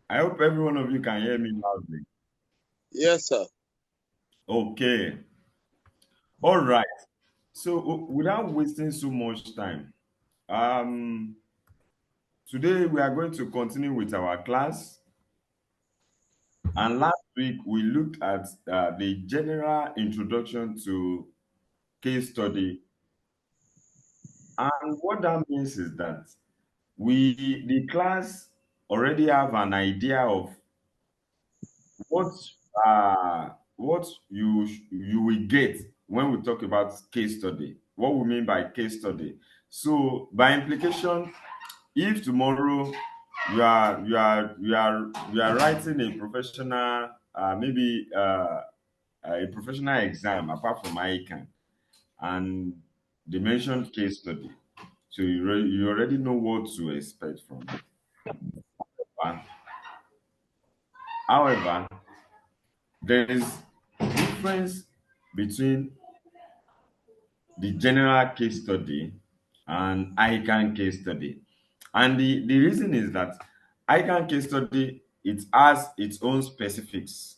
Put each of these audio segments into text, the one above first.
I hope every one of you can hear me loudly. Yes, sir. Okay. All right. So without wasting so much time, um, today we are going to continue with our class. And last week we looked at the general introduction to case study. And what that means is that the class already have an idea of what you will get when we talk about case study, what we mean by case study. So by implication, if tomorrow you are writing a professional maybe a professional exam apart from ICANN, and they mentioned case study, so you already know what to expect from it. However, there is difference between the general case study and ICANN case study. And the reason is that ICANN case study, it has its own specifics,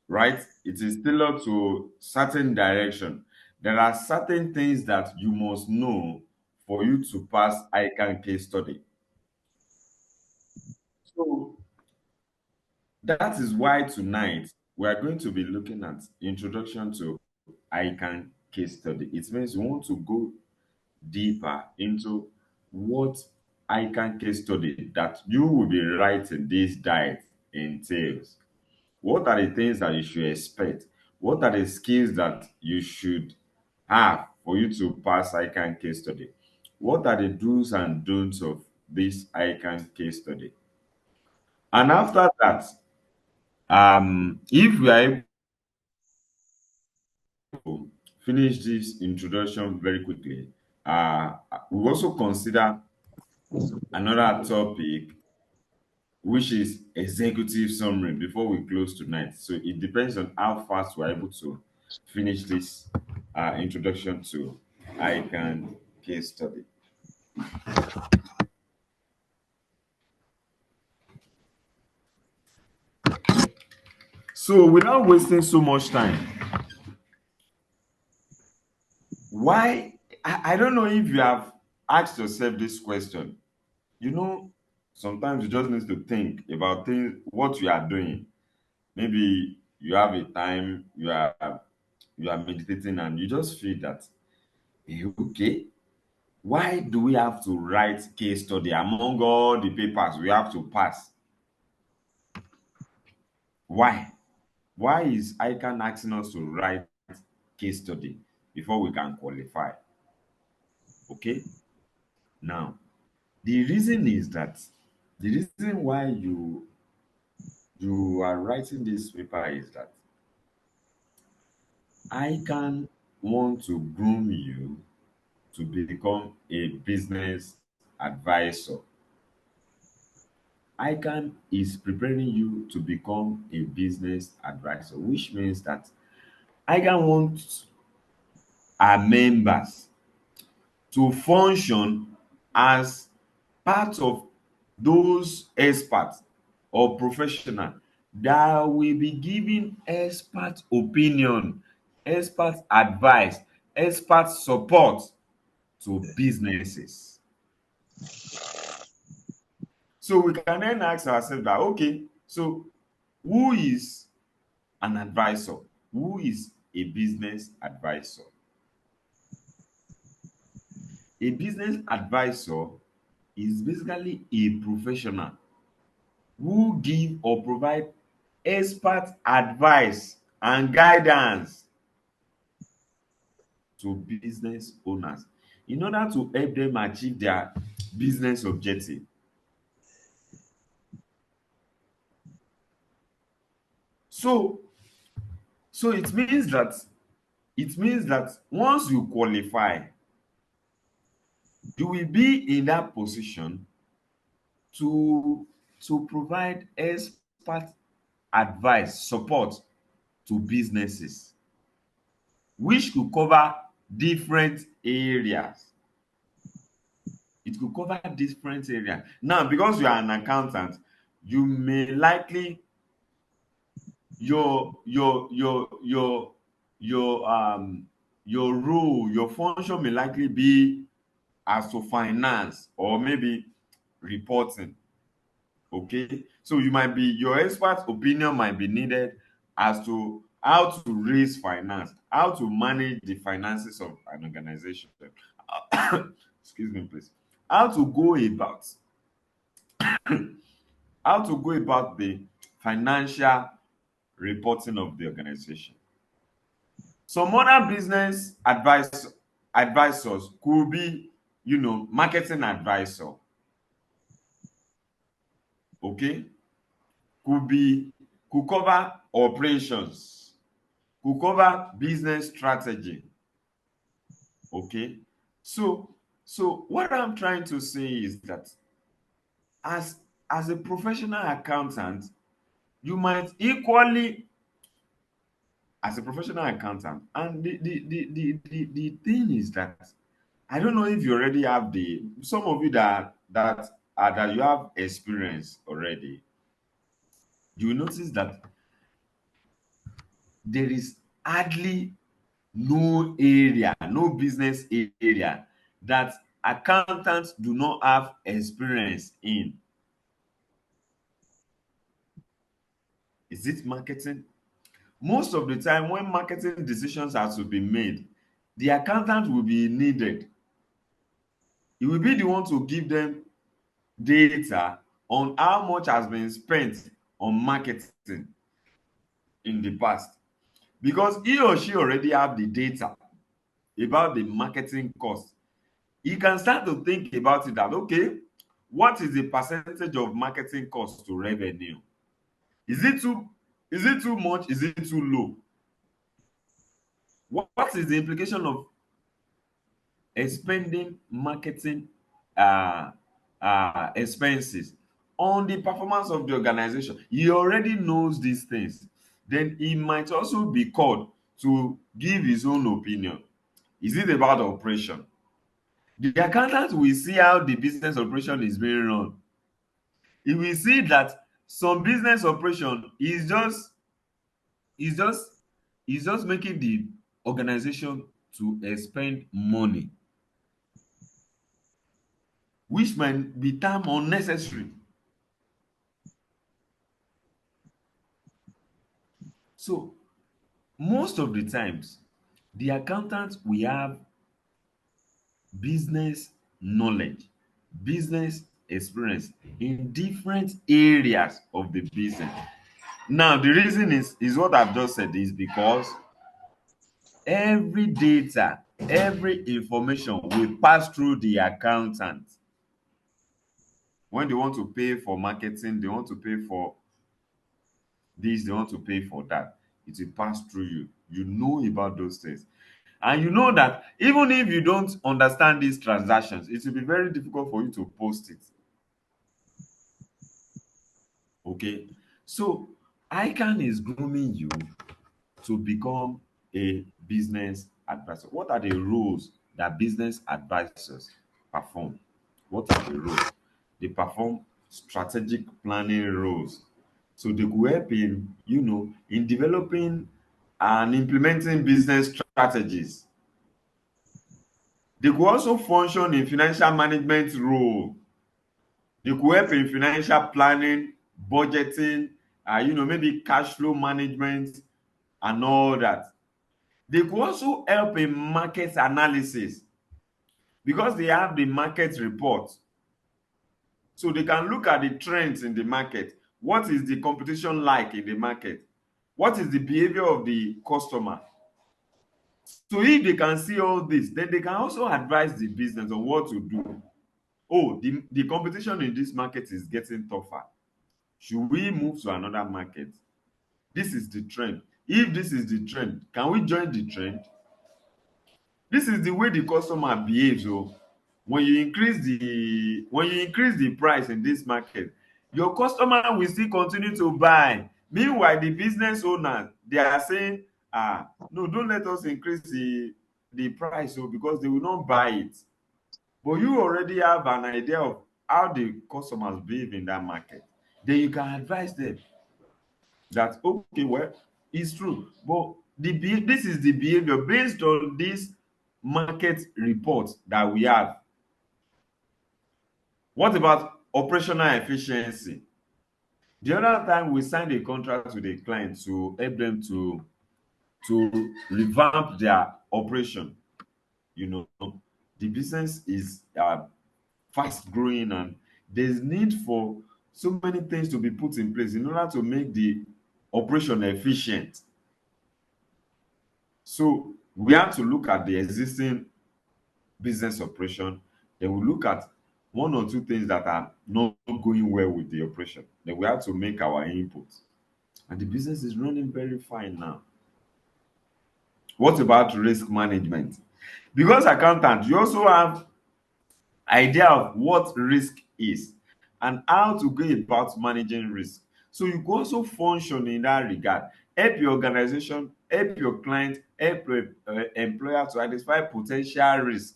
right? It is tailored to certain direction. There are certain things that you must know for you to pass ICANN case study. So that is why tonight we are going to be looking at introduction to ICANN case study. It means we want to go deeper into what ICANN case study that you will be writing this diet entails. What are the things that you should expect? What are the skills that you should have for you to pass ICANN case study? What are the do's and don'ts of this ICANN case study? And after that, if we are able to finish this introduction very quickly, uh, we also consider another topic, which is executive summary, before we close tonight. So it depends on how fast we're able to finish this introduction to ICANN case study. So without wasting so much time, why? I don't know if you have asked yourself this question. You know, sometimes you just need to think about things, what you are doing. Maybe you have a time, you are meditating, and you just feel that, okay, why do we have to write case study among all the papers we have to pass? Why? Why is ICANN asking us to write case study before we can qualify? Okay. Now, the reason is that the reason why you are writing this paper is that ICANN want to groom you to become a business advisor. ICANN is preparing you to become a business advisor, which means that ICANN wants our members to function as part of those experts or professionals that will be giving expert opinion, expert advice, expert support to businesses. So we can then ask ourselves that, okay, so who is an advisor? Who is a business advisor? A business advisor is basically a professional who give or provide expert advice and guidance to business owners in order to help them achieve their business objective. So, so it means that once you qualify, you will be in that position to provide expert advice, support to businesses, which could cover different areas. It could cover different areas. Now, because you are an accountant, you may likely your your role, your function may likely be as to finance or maybe reporting. Okay, so you might be your expert opinion might be needed as to how to raise finance, how to manage the finances of an organization. Excuse me, please. How to go about how to go about the financial reporting of the organization. Some other advisors could be, marketing advisor, okay, could be could cover operations, could cover business strategy, okay. So what I'm trying to say is that as a professional accountant, you might equally as a professional accountant, and the thing is that I don't know if you already have the some of you that you have experience already, you will notice that there is hardly no business area that accountants do not have experience in. Is it marketing? Most of the time when marketing decisions are to be made, the accountant will be needed. He will be the one to give them data on how much has been spent on marketing in the past, because he or she already have the data about the marketing cost. He can start to think about it that, okay, what is the percentage of marketing cost to revenue? Is it too much? Is it too low? What is the implication of expending marketing uh, expenses on the performance of the organization? He already knows these things. Then he might also be called to give his own opinion. Is it about operation? The accountant will see how the business operation is being run. He will see that some business operation is just is just making the organization to expend money, which might be termed unnecessary. So most of the times, the accountant will have business knowledge, business experience in different areas of the business. Now, the reason is what I've just said, is because every data, every information will pass through the accountant. When they want to pay for marketing, they want to pay for this, they want to pay for that, it will pass through you. You know about those things. And you know that even if you don't understand these transactions, it will be very difficult for you to post it. Okay. So ICANN is grooming you to become a business advisor. What are the roles that business advisors perform? What are the roles? They perform strategic planning roles. So they could help in, in developing and implementing business strategies. They could also function in financial management role. They could help in financial planning, budgeting, maybe cash flow management and all that. They could also help in market analysis because they have the market report. So they can look at the trends in the market. What is the competition like in the market? What is the behavior of the customer? So if they can see all this, then they can also advise the business on what to do. Oh, the competition in this market is getting tougher. Should we move to another market? This is the trend. If this is the trend, can we join the trend? This is the way the customer behaves. Oh, when you increase the price in this market, your customer will still continue to buy. Meanwhile, the business owners, they are saying, no, don't let us increase the price, oh, because they will not buy it. But you already have an idea of how the customers behave in that market. then you can advise them that okay, well, it's true, but this is the behavior based on this market report that we have. What about operational efficiency? The other time we signed a contract with a client to help them to revamp their operation. You know, the business is fast growing, and there's need for so many things to be put in place in order to make the operation efficient. So we have to look at the existing business operation. Then we look at one or two things that are not going well with the operation. Then we have to make our input. And the business is running very fine now. What about risk management? Because accountant, you also have idea of what risk is and how to go about managing risk. So you can also function in that regard. Help your organization, help your client, help your employer to identify potential risk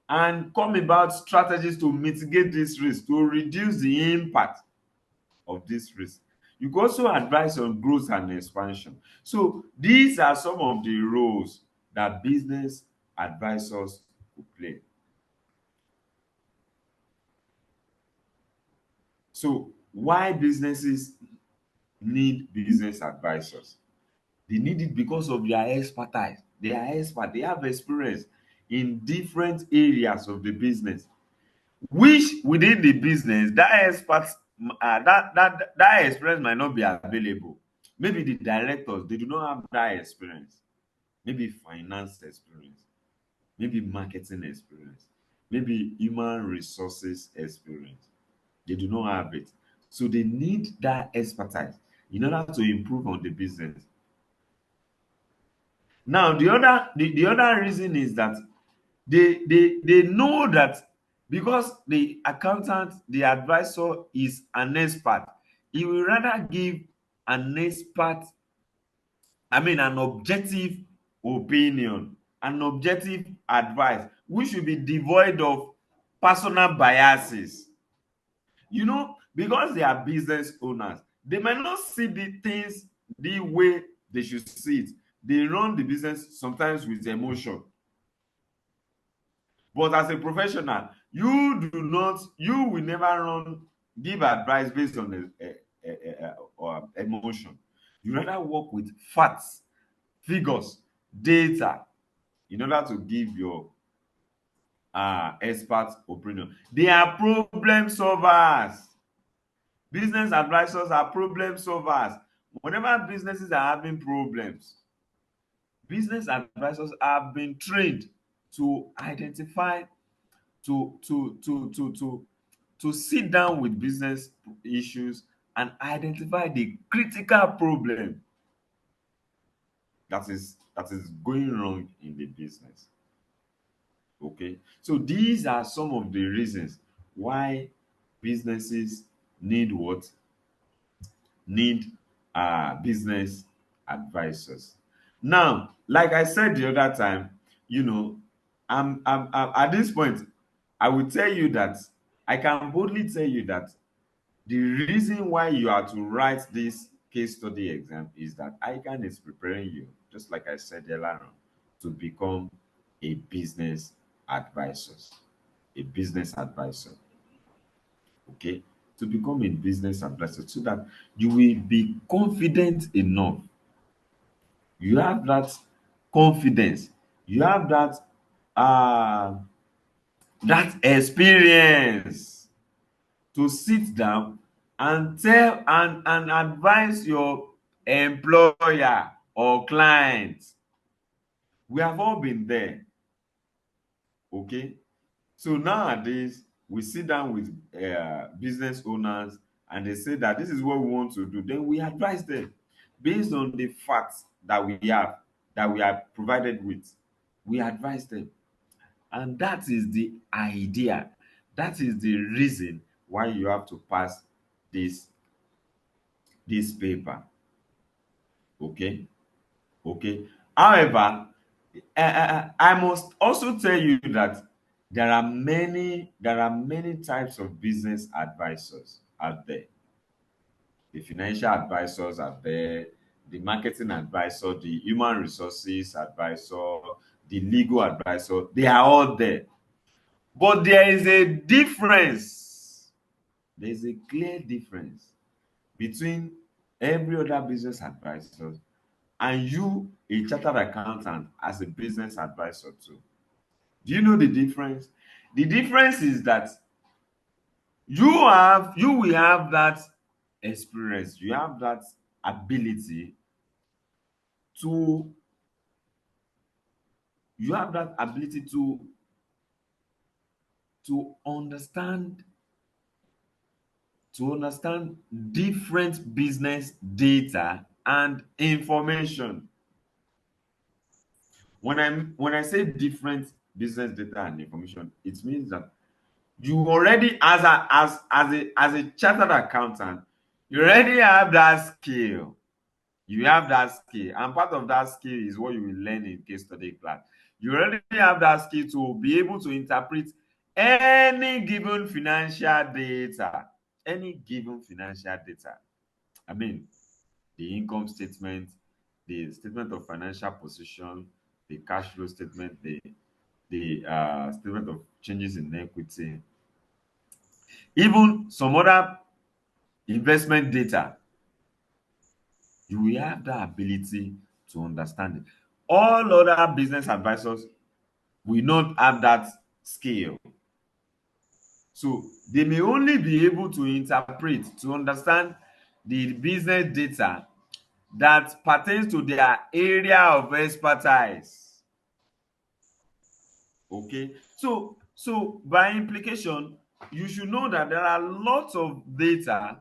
and come about strategies to mitigate this risk, to reduce the impact of this risk. You can also advise on growth and expansion. So these are some of the roles that business advisors could play. So why businesses need business advisors? They need it because of their expertise. They are expert. They have experience in different areas of the business, which within the business that expert that experience might not be available. Maybe the directors, they do not have that experience. Maybe finance experience, maybe marketing experience, maybe human resources experience. They do not have it. So they need that expertise in order to improve on the business. Now, the other reason is that they know that because the accountant, the advisor is an expert, he will rather give an expert, an objective opinion, an objective advice, which should be devoid of personal biases. Because they are business owners, they might not see the things the way they should see it. They run the business sometimes with emotion. But as a professional, you will never give advice based on or emotion. You rather work with facts, figures, data in order to give your expert opinion. They are problem solvers. Business advisors are problem solvers. Whenever businesses are having problems, business advisors have been trained to identify, to sit down with business issues and identify the critical problem that is going wrong in the business. Okay, so these are some of the reasons why businesses need what need business advisors. Now, like I said the other time, you know, I'm at this point, I will tell you that I can boldly tell you that the reason why you are to write this case study exam is that ICANN is preparing you, just like I said earlier on, to become a business advisor. A business advisor. Okay? To become a business advisor so that you will be confident enough. You have that confidence. You have uh that experience to sit down and tell and advise your employer or client. We have all been there. Okay? So nowadays, we sit down with business owners and they say that this is what we want to do. Then we advise them based on the facts that we have, that we are provided with. We advise them. And that is the idea. That is the reason why you have to pass this this paper. Okay? Okay. However, I must also tell you that there are many types of business advisors out there. The financial advisors are there, the marketing advisor, the human resources advisor, the legal advisor, they are all there. But there is a difference. There is a clear difference between every other business advisor and you, a chartered accountant, as a business advisor too. Do you know the difference? The difference is that you will have that experience, you have that ability to you have that ability to understand different business data and information. When I say different business data and information, it means that you already, as a chartered accountant, you already have that skill. You have that skill, and part of that skill is what you will learn in case study class. You already have that skill to be able to interpret any given financial data. Any given financial data. I mean, the income statement, the statement of financial position, the cash flow statement, the statement of changes in equity, even some other investment data. You will have that ability to understand it. All other business advisors will not have that skill. So they may only be able to interpret, to understand the business data that pertains to their area of expertise. Okay, so by implication, you should know that there are lots of data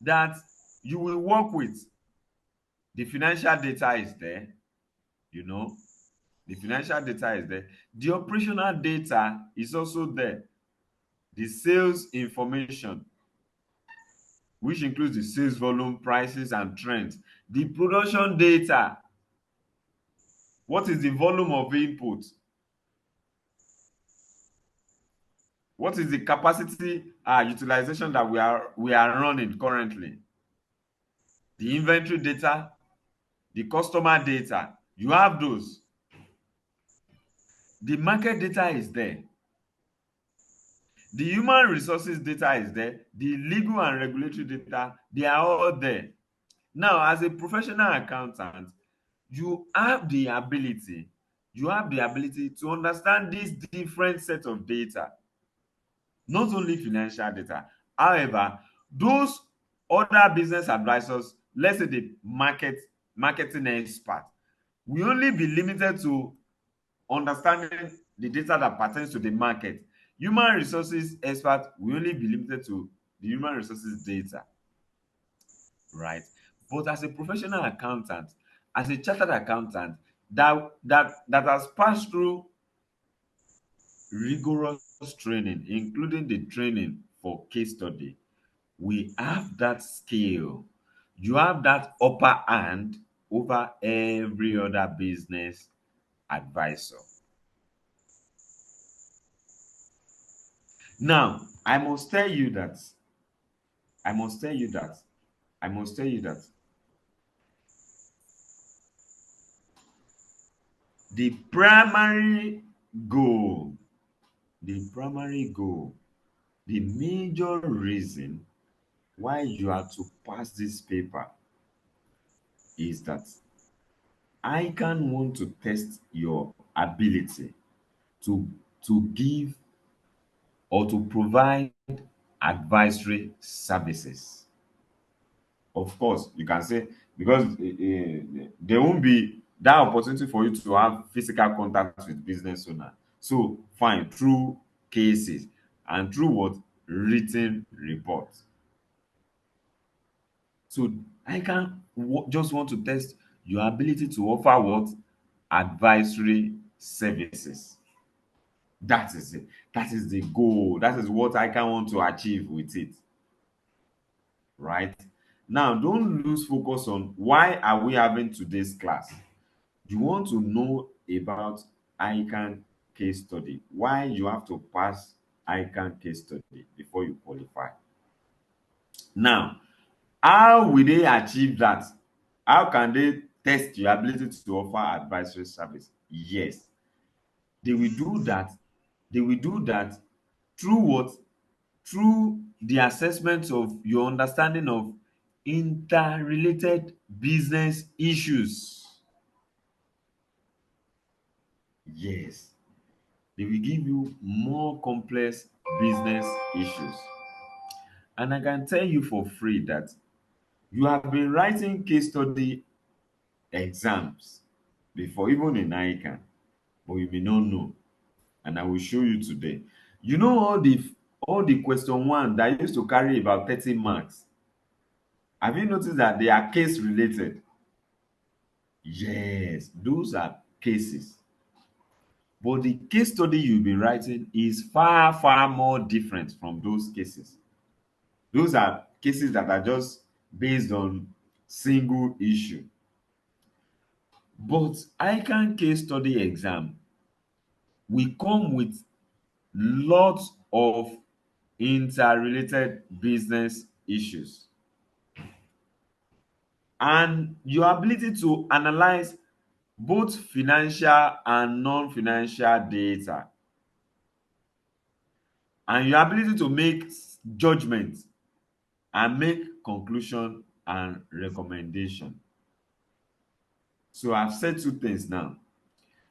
that you will work with. The financial data is there, you know, the financial data is there. The operational data is also there. The sales information, which includes the sales volume, prices, and trends. The production data, what is the volume of input? What is the capacity utilization that we are running currently? The inventory data, the customer data, you have those. The market data is there. The human resources data is there. The legal and regulatory data, they are all there. Now, as a professional accountant, you have the ability, to understand this different set of data, not only financial data. However, those other business advisors, let's say the marketing expert, will only be limited to understanding the data that pertains to the market. Human resources expert will only be limited to the human resources data, right? But as a professional accountant, as a chartered accountant that has passed through rigorous training, including the training for case study, we have that skill. You have that upper hand over every other business advisor. Now, I must tell you that, I must tell you that the primary goal, the primary goal, the major reason why you are to pass this paper is that I can want to test your ability to give or to provide advisory services. Of course, you can say, because there won't be that opportunity for you to have physical contact with business owner. So fine, through cases and through what, written reports. So I can just want to test your ability to offer what, advisory services. That is it. That is the goal. That is what I can want to achieve with it. Right? Now, don't lose focus on why are we having today's class. You want to know about ICANN case study. Why you have to pass ICANN case study before you qualify. Now, How will they achieve that? How can they test your ability to offer advisory service? Yes, they will do that. They will do that through what? Through the assessment of your understanding of interrelated business issues. Yes, they will give you more complex business issues. And I can tell you for free that you have been writing case study exams before, even in ICANN, but you may not know. And I will show you today. You know all the question one that used to carry about 30 marks. Have you noticed that they are case related? Yes, those are cases. But the case study you'll be writing is far, far more different from those cases. Those are cases that are just based on single issue. But ICANN case study exam will come with lots of interrelated business issues. And your ability to analyze both financial and non-financial data, and your ability to make judgment and make conclusion and recommendation. So I've said two things now.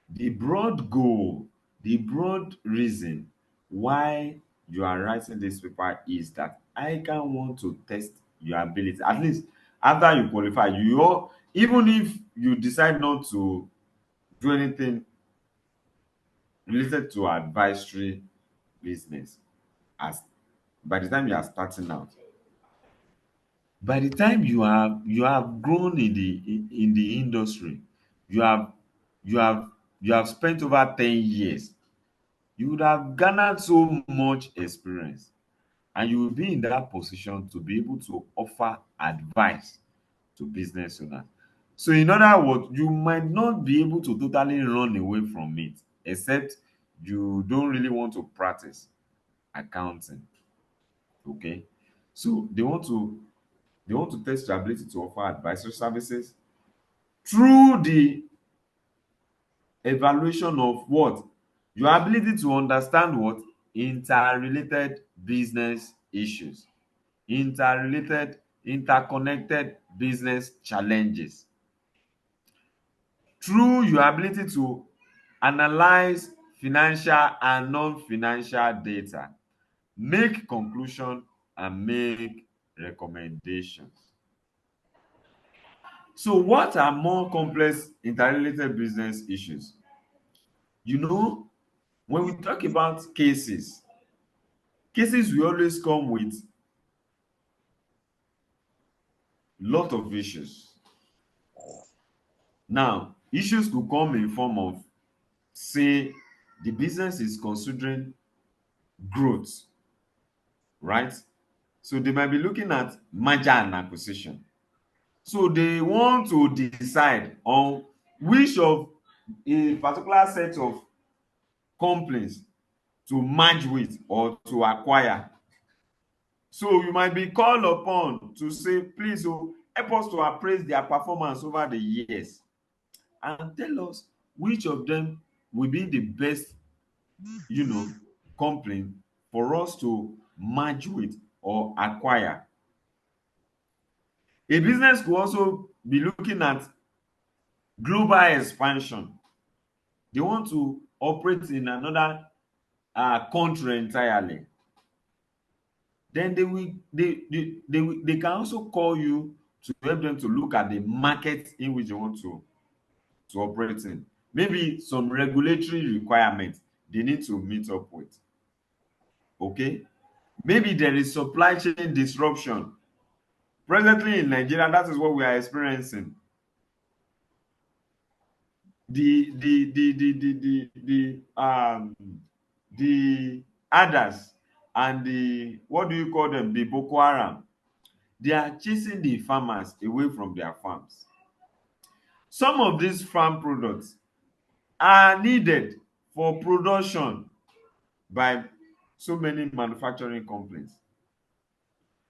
The broad goal, the broad reason why you are writing this paper is that I can want to test your ability. At least after you qualify, even if you decide not to do anything related to advisory business, as by the time you are starting out, by the time you have grown in the industry, you have you have you have spent over 10 years, you would have garnered so much experience, and you will be in that position to be able to offer advice to business owners. So in other words, you might not be able to totally run away from it, except you don't really want to practice accounting. Okay, so they want to test your ability to offer advisory services through the evaluation of what? Your ability to understand what? Interrelated business issues, interconnected business challenges. Through your ability to analyze financial and non-financial data, make conclusion and make recommendations. So what are more complex interrelated business issues? You know, when we talk about cases will always come with lot of issues. Now, issues could come in form of, say, the business is considering growth, right? So they might be looking at merger and acquisition. So they want to decide on which of a particular set of companies to merge with or to acquire. So you might be called upon to say, please, help us to appraise their performance over the years and tell us which of them will be the best, company for us to merge with or acquire. A business could also be looking at global expansion. They want to operate in another country entirely. Then they can also call you to help them to look at the market in which they want to operate in. Maybe some regulatory requirements they need to meet up with. Okay? Maybe there is supply chain disruption. Presently in Nigeria, that is what we are experiencing. The others and the, what do you call them, the Boko Haram, they are chasing the farmers away from their farms. Some of these farm products are needed for production by so many manufacturing companies.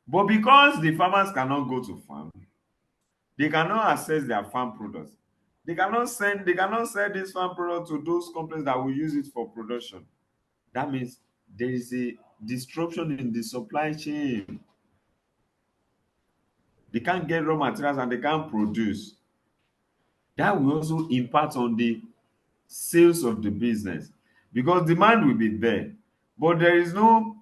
But because the farmers cannot go to farm, they cannot access their farm products. They cannot sell this farm product to those companies that will use it for production. That means there is a disruption in the supply chain. They can't get raw materials and they can't produce. That will also impact on the sales of the business because demand will be there, but there is no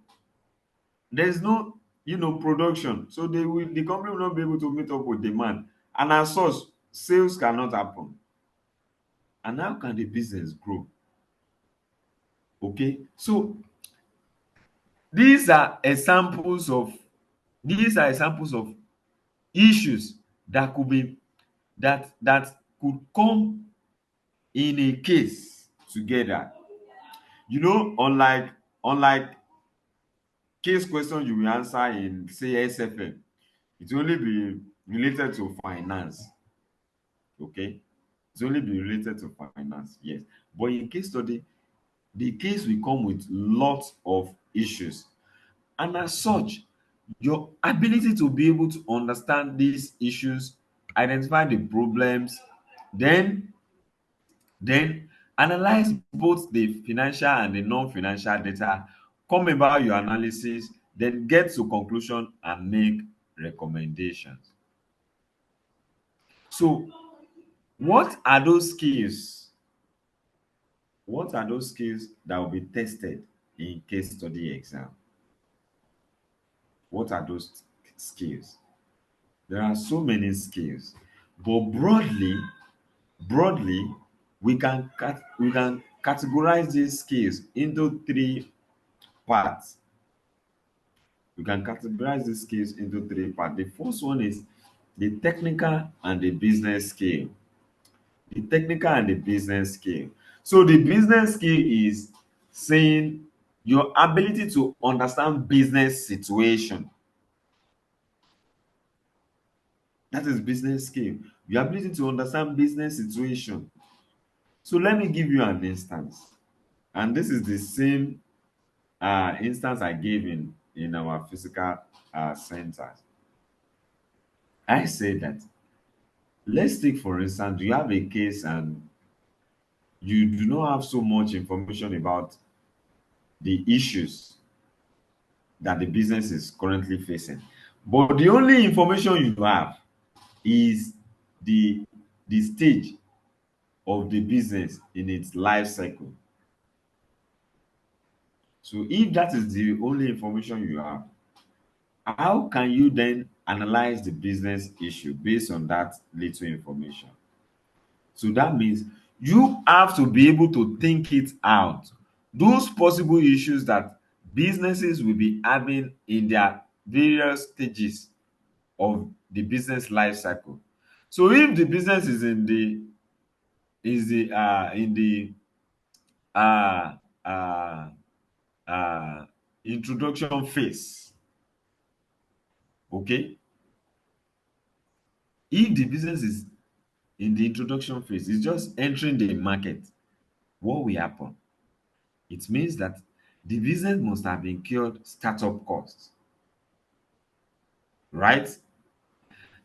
production. So the company will not be able to meet up with demand, and as such, sales cannot happen. And how can the business grow? Okay, so these are examples of these are examples of issues that could come in a case together. Unlike case question you will answer in, say, SFM, it will only be related to finance. Okay, it's only be related to finance, yes. But in case study, the case will come with lots of issues, and as such, your ability to be able to understand these issues, identify the problems, then then analyze both the financial and the non-financial data, come about your analysis, then get to conclusion and make recommendations. So what are those skills? What are those skills that will be tested in case study exam? What are those skills? There are so many skills, but broadly, we can categorize these skills into three parts. We can categorize these skills into three parts. The first one is the technical and the business skill. The technical and the business skill. So the business skill is saying your ability to understand business situation. That is business skill. Your ability to understand business situation. So let me give you an instance. And this is the same instance I gave in our physical centers. I say that, let's take for instance, you have a case and you do not have so much information about the issues that the business is currently facing. But the only information you have is the stage of the business in its life cycle. So if that is the only information you have, how can you then analyze the business issue based on that little information? So that means you have to be able to think it out. Those possible issues that businesses will be having in their various stages of the business life cycle. So if the business is in the uh, uh, uh, introduction phase, okay, if the business is in the introduction phase, it's just entering the market, what will happen? It means that the business must have incurred startup costs, right?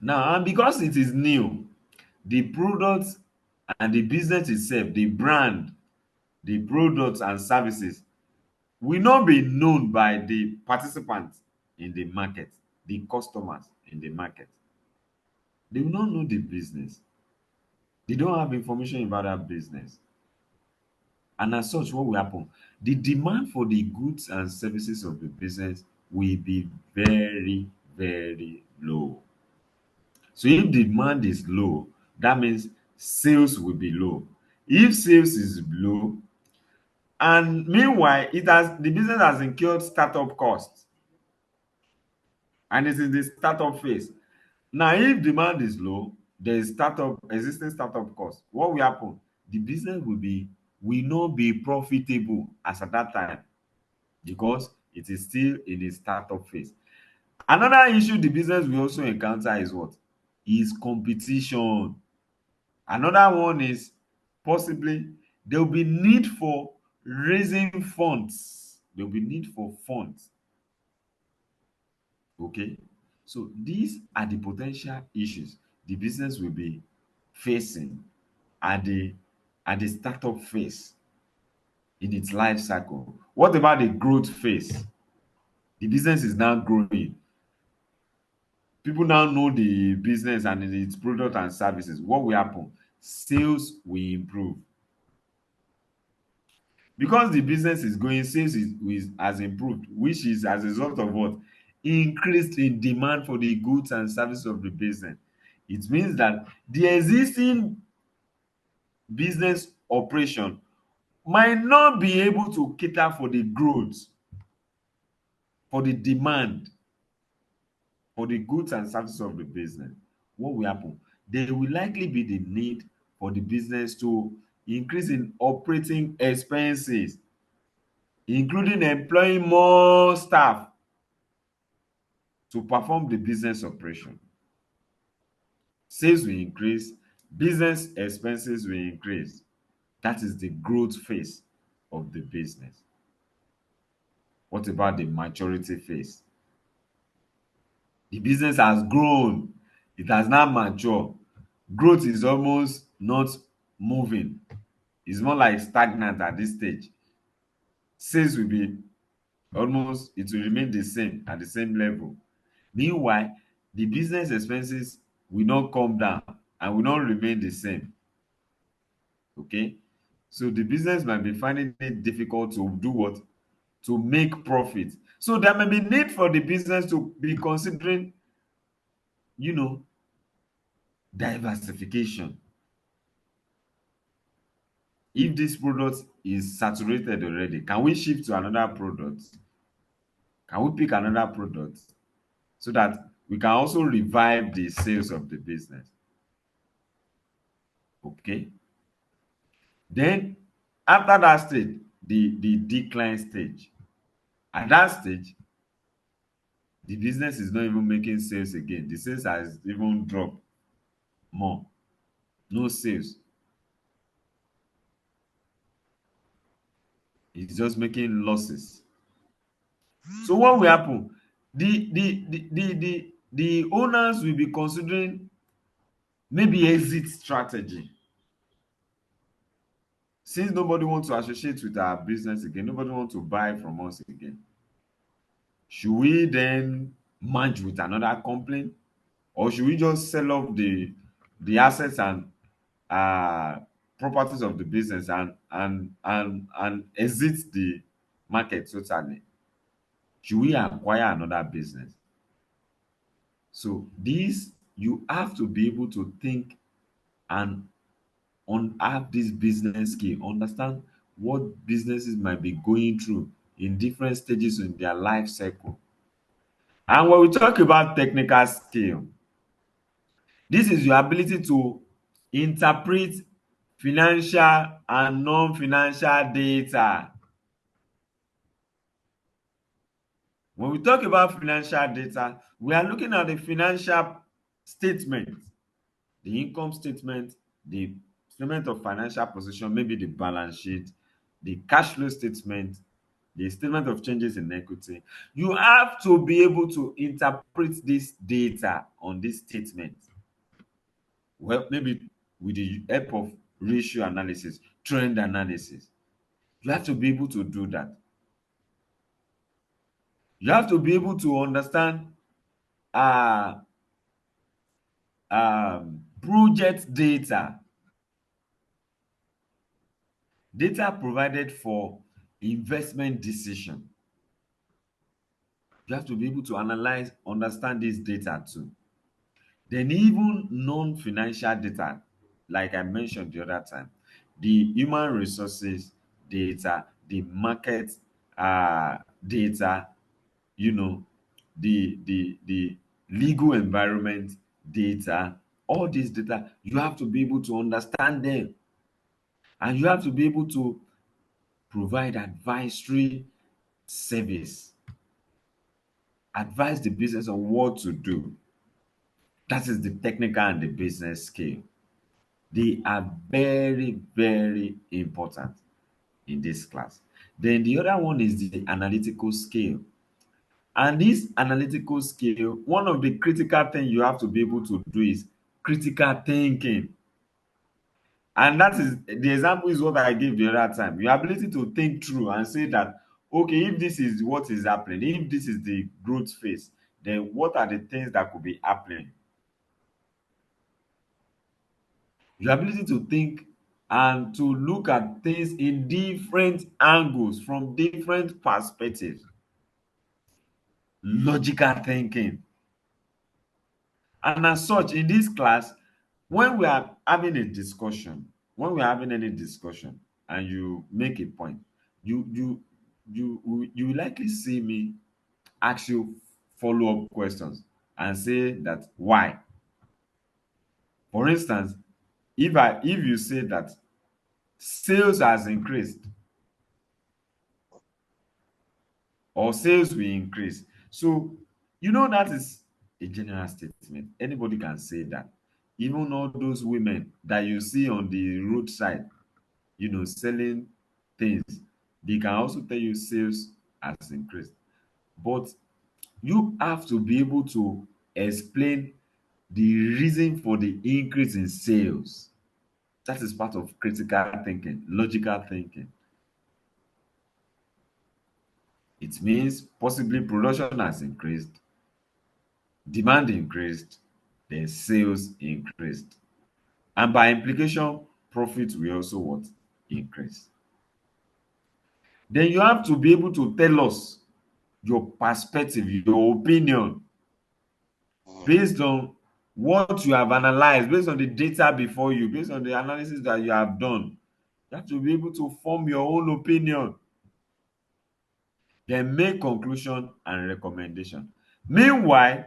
Now, and because it is new, the product and the business itself, the brand, the products and services will not be known by the participants in the market, the customers in the market. They will not know the business. They don't have information about that business. And as such, what will happen? The demand for the goods and services of the business will be very, very low. So if demand is low, that means sales will be low. If sales is low, and meanwhile, the business has incurred startup costs and it's in the startup phase. Now, if demand is low, there is existing startup cost. What will happen? The business will not be profitable as at that time because it is still in the startup phase. Another issue the business will also encounter is what? Is competition. Another one is possibly there will be need for raising funds. There will be need for funds. Okay. So these are the potential issues the business will be facing at the startup phase in its life cycle. What about the growth phase? The business is now growing. People now know the business and its product and services. What will happen? Sales will improve. Because the business is going, has improved, which is as a result of what? Increased in demand for the goods and services of the business. It means that the existing business operation might not be able to cater for the growth, for the demand for the goods and services of the business. What will happen? There will likely be the need for the business to increase in operating expenses, including employing more staff to perform the business operation. Sales will increase, business expenses will increase. That is the growth phase of the business. What about the maturity phase? The business has grown, it has now matured. Growth is almost not moving, it's more like stagnant at this stage. Sales will be almost, it will remain the same at the same level. Meanwhile, the business expenses will not come down and will not remain the same. Okay, so the business might be finding it difficult to do what? To make profit. So there may be need for the business to be considering, you know, diversification. If this product is saturated already, can we shift to another product? Can we pick another product so that we can also revive the sales of the business? Okay. Then after that stage, the decline stage. At that stage, the business is not even making sales again. The sales has even dropped more. No sales. It's just making losses. So what will happen? The owners will be considering maybe exit strategy. Since nobody wants to associate with our business again, nobody wants to buy from us again. Should we then merge with another company, or should we just sell off the assets and uh, properties of the business and exit the market totally? Should we acquire another business? So this, you have to be able to think and have this business skill, understand what businesses might be going through in different stages in their life cycle. And when we talk about technical skill, this is your ability to interpret financial and non-financial data. When we talk about financial data, we are looking at the financial statement, the income statement, the statement of financial position, maybe the balance sheet, the cash flow statement, the statement of changes in equity. You have to be able to interpret this data on this statement. Well, maybe with the help of ratio analysis, trend analysis. You have to be able to do that. You have to be able to understand uh, project data, data provided for investment decision. You have to be able to analyze, understand this data too. Then even non-financial data, like I mentioned the other time, the human resources data, the market data, you know, the legal environment data, all these data, you have to be able to understand them, and you have to be able to provide advisory service, advise the business on what to do. That is the technical and the business skill. They are very, very important in this class. Then the other one is the analytical skill. And this analytical skill, one of the critical things you have to be able to do is critical thinking. And that is the example is what I gave the other time. Your ability to think through and say that, okay, if this is what is happening, if this is the growth phase, then what are the things that could be happening? Your ability to think and to look at things in different angles from different perspectives. Logical thinking. And as such, in this class, when we are having a discussion, when we are having any discussion, and you make a point, you will likely see me ask you follow-up questions and say that why. For instance, if you say that sales has increased or sales will increase, so that is a general statement. Anybody can say that. Even all those women that you see on the roadside, selling things, they can also tell you sales has increased. But you have to be able to explain the reason for the increase in sales. That is part of critical thinking, logical thinking. It means possibly production has increased, demand increased, then sales increased. And by implication, profit will also what? Increase. Then you have to be able to tell us your perspective, your opinion, based on what you have analyzed, based on the data before you, based on the analysis that you have done. You have to be able to form your own opinion, then make conclusion and recommendation. Meanwhile,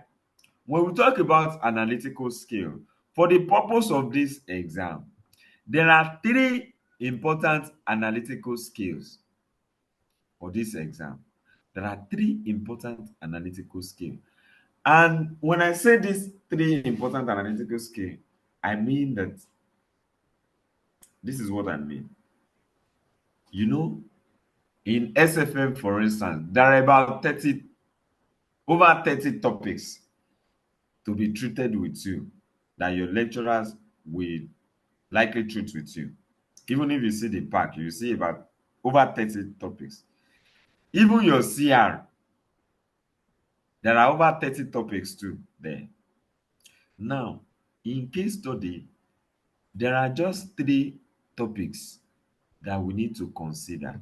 when we talk about analytical skill, for the purpose of this exam, there are three important analytical skills for this exam. There are three important analytical skills. And when I say these three important analytical skills, I mean that this is what I mean. In SFM, for instance, there are about over 30 topics to be treated with you that your lecturers will likely treat with you. Even if you see the pack, you see about over 30 topics. Even your CR, there are over 30 topics too there. Now, in case study, there are just three topics that we need to consider.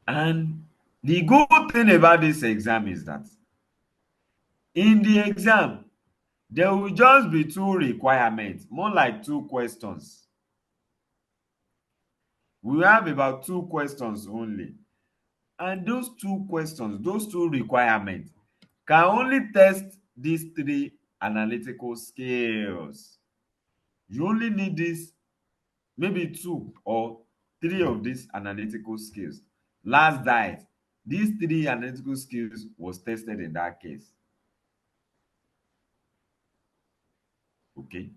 And the good thing about this exam is that in the exam, there will just be two requirements, more like two questions. We have about two questions only. And those two questions, those two requirements, can only test these three analytical skills. You only need this, maybe two or three of these analytical skills. Last diet, these three analytical skills was tested in that case. Okay,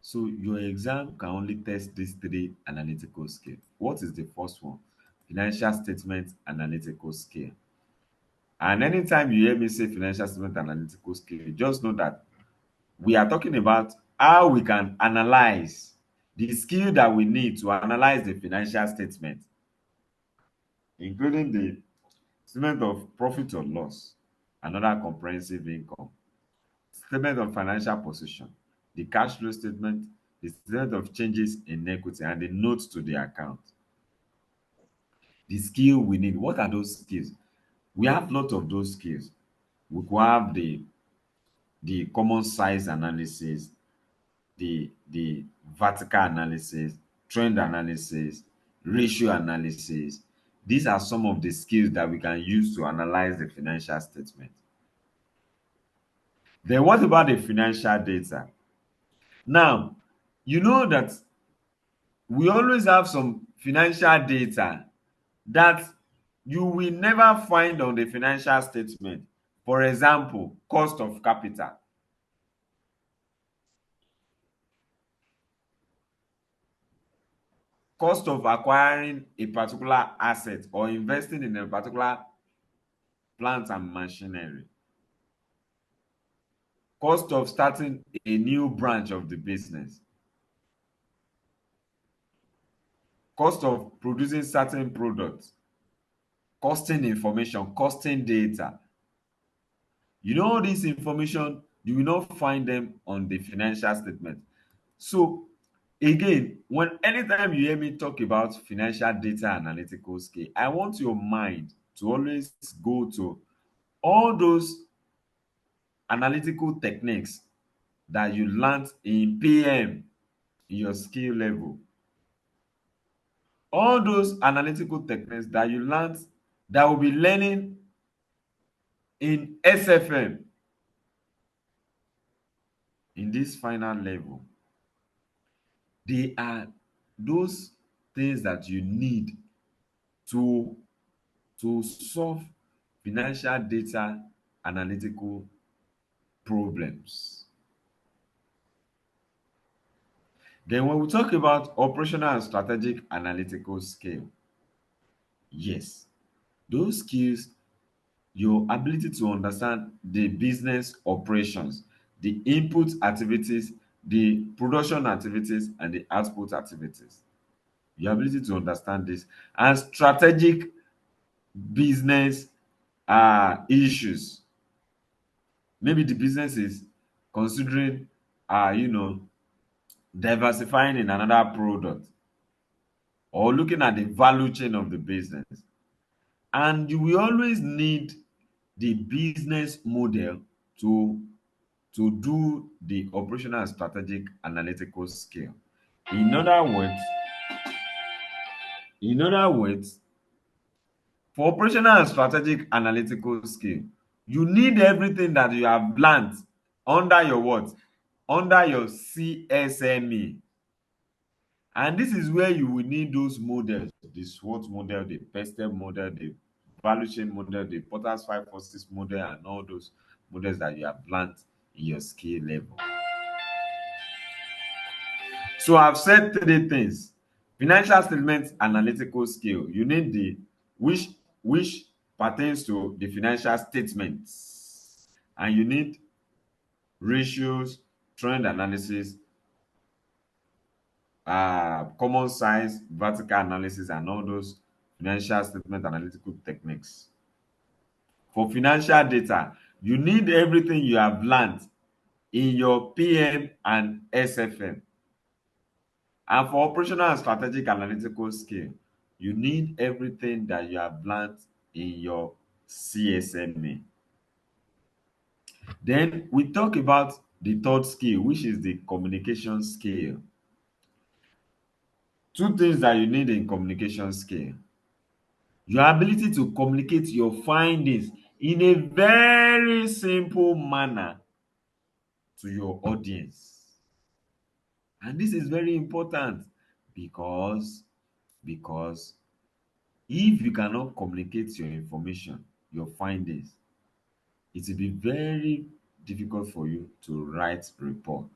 so your exam can only test these three analytical skills. What is the first one? Financial statement analytical skill. And anytime you hear me say financial statement analytical skill, just know that we are talking about how we can analyze the skill that we need to analyze the financial statement, including the statement of profit or loss, another comprehensive income, statement of financial position, the cash flow statement, the statement of changes in equity, and the notes to the account. The skill we need, what are those skills? We have lots of those skills. We could have the common size analysis, the vertical analysis, trend analysis, ratio analysis. These are some of the skills that we can use to analyze the financial statement. Then what about the financial data? Now, you know that we always have some financial data that you will never find on the financial statement. For example, cost of capital. cost of acquiring a particular asset or investing in a particular plant and machinery, cost of starting a new branch of the business, cost of producing certain products, costing information, costing data. You know, all this information, you will not find them on the financial statement. So again, when anytime you hear me talk about financial data analytical scale, I want your mind to always go to all those analytical techniques that you learned in PM in your skill level. All those analytical techniques that you learned that will be learning in SFM in this final level. They are those things that you need to solve financial data analytical problems. Then when we talk about operational and strategic analytical skill, yes, those skills, your ability to understand the business operations, the input activities, the production activities, and the output activities. Your ability to understand this and strategic business issues. Maybe the business is considering diversifying in another product or looking at the value chain of the business. And you will always need the business model to do the operational and strategic analytical skill. In other words, in other words, for operational and strategic analytical skill, you need everything that you have learned under your what? Under your CSME. And this is where you will need those models, the SWOT model, the PESTEL model, the value chain model, the Porter's 5 forces model, and all those models that you have learned in your skill level. So I've said three things. Financial statement analytical skill. You need the which pertains to the financial statements. And you need ratios, trend analysis, common size, vertical analysis, and all those financial statement analytical techniques. For financial data, you need everything you have learned in your PM and SFM. And for operational and strategic analytical skill, you need everything that you have learned in your CSMA. Then we talk about the third skill, which is the communication skill. Two things that you need in communication skill. Your ability to communicate your findings in a very simple manner to your audience. And this is very important because if you cannot communicate your information, your findings, it will be very difficult for you to write report.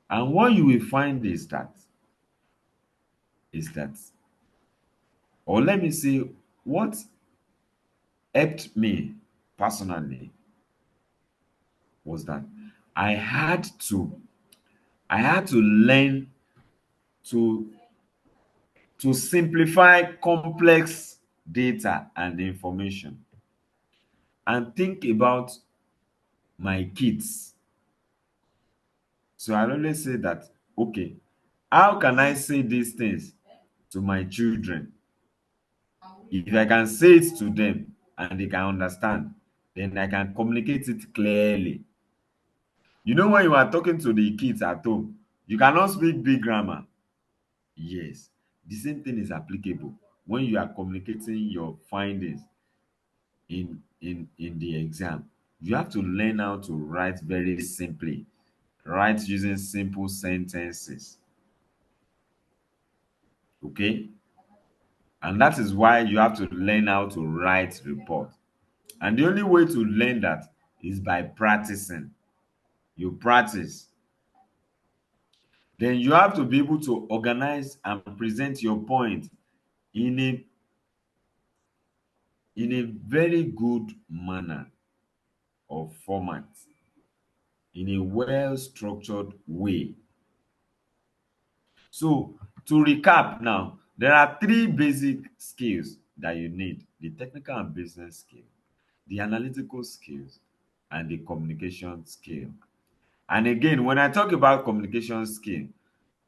And what you will find is that, or let me say, what helped me personally was that I had to learn to simplify complex data and information and think about my kids. So I always say that, okay, how can I say these things to my children? If I can say it to them and they can understand, then I can communicate it clearly. You know, when you are talking to the kids at home, you cannot speak big grammar. Yes, the same thing is applicable when you are communicating your findings in the exam. You have to learn how to write very simply, write using simple sentences. Okay? And that is why you have to learn how to write report. And the only way to learn that is by practicing. You practice. Then you have to be able to organize and present your point in a very good manner or format, in a well structured way. So to recap now, there are three basic skills that you need: the technical and business skill, the analytical skills, and the communication skill. And again, when I talk about communication skill,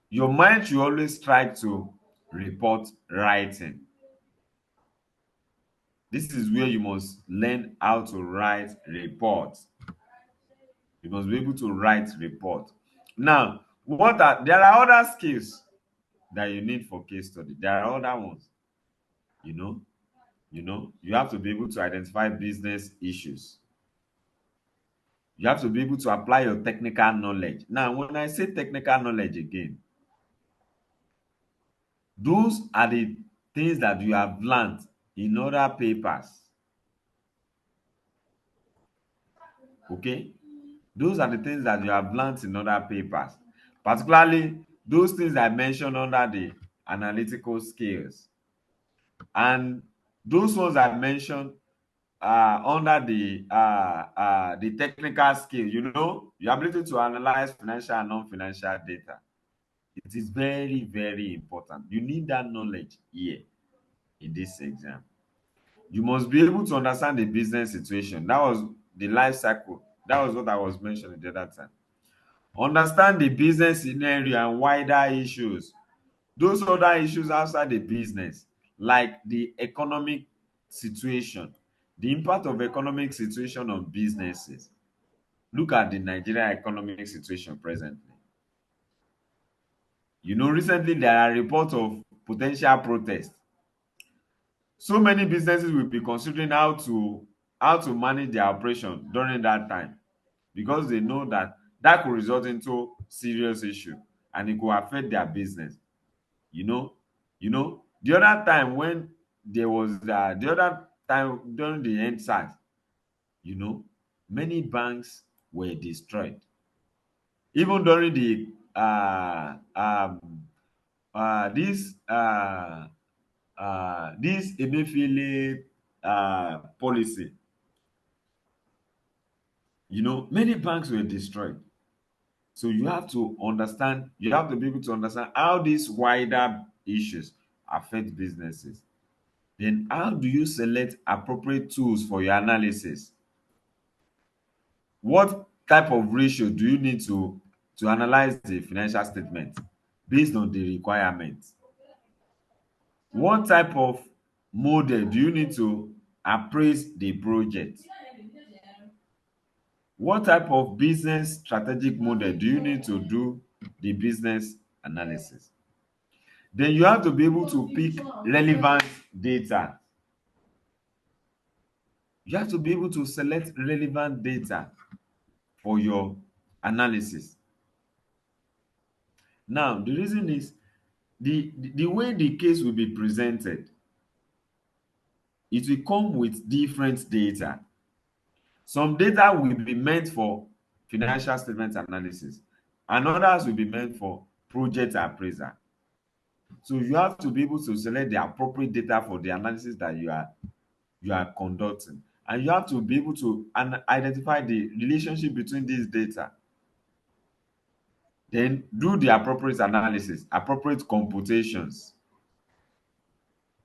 your mind should always try to report writing. This is where you must learn how to write reports. You must be able to write report. Now, there are other skills that you need for case study. There are other ones. You know, you have to be able to identify business issues. You have to be able to apply your technical knowledge. Now, when I say technical knowledge again, those are the things that you have learned in other papers. Okay? Those are the things that you have learned in other papers, particularly those things I mentioned under the analytical skills. And those ones I mentioned under the technical skill, your ability to analyze financial and non-financial data. It is very, very important. You need that knowledge here in this exam. You must be able to understand the business situation. That was the life cycle. That was what I was mentioning the other time. Understand the business scenario and wider issues. Those other issues outside the business, like the economic situation, the impact of economic situation on businesses. Look at the Nigerian economic situation presently. Recently there are reports of potential protest. So many businesses will be considering how to manage their operation during that time, because they know that that could result into serious issue and it could affect their business. you know the other time when there was the other time during the end SARS, you know many banks were destroyed. Even during the this Emefiele policy, many banks were destroyed. So you have to be able to understand how these wider issues affect businesses. Then how do you select appropriate tools for your analysis? What type of ratio do you need to analyze the financial statement based on the requirements? What type of model do you need to appraise the project? What type of business strategic model do you need to do the business analysis? Then you have to be able to pick relevant data. You have to be able to select relevant data for your analysis. Now, the reason is the way the case will be presented, it will come with different data. Some data will be meant for financial statement analysis, and others will be meant for project appraisal. So you have to be able to select the appropriate data for the analysis that you are conducting, and you have to be able to identify the relationship between these data. Then do the appropriate analysis, appropriate computations.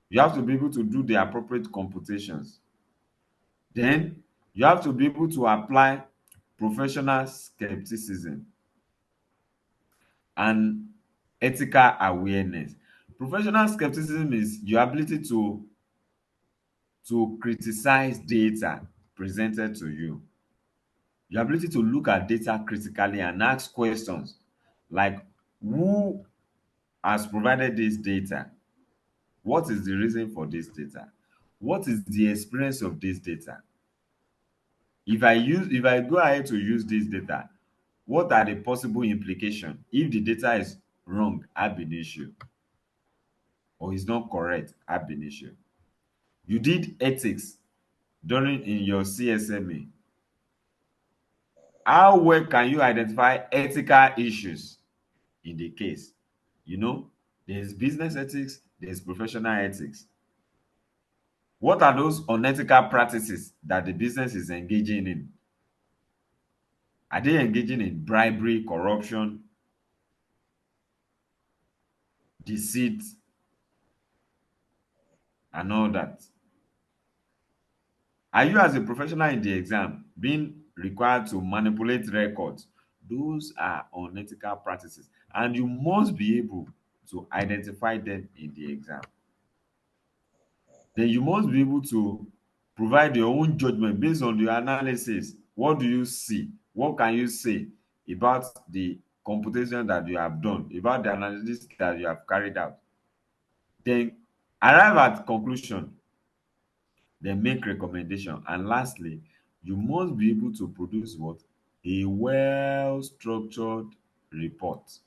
You have to be able to do the appropriate computations. Then you have to be able to apply professional skepticism and ethical awareness. Professional skepticism is your ability to criticize data presented to you. Your ability to look at data critically and ask questions like, who has provided this data? What is the reason for this data? What is the experience of this data? If I go ahead to use this data, what are the possible implications if the data is wrong ab initio or is not correct ab initio? You did ethics during in your CSMA. How well can you identify ethical issues? in the case. You know, there's business ethics, there's professional ethics. What are those unethical practices that the business is engaging in? Are they engaging in bribery, corruption, deceit, and all that? Are you, as a professional in the exam, being required to manipulate records? Those are unethical practices, and you must be able to identify them in the exam. Then you must be able to provide your own judgment based on your analysis. What do you see? What can you say about the computation that you have done, about the analysis that you have carried out? Then arrive at conclusion, then make recommendation. And lastly, you must be able to produce what? A well-structured report.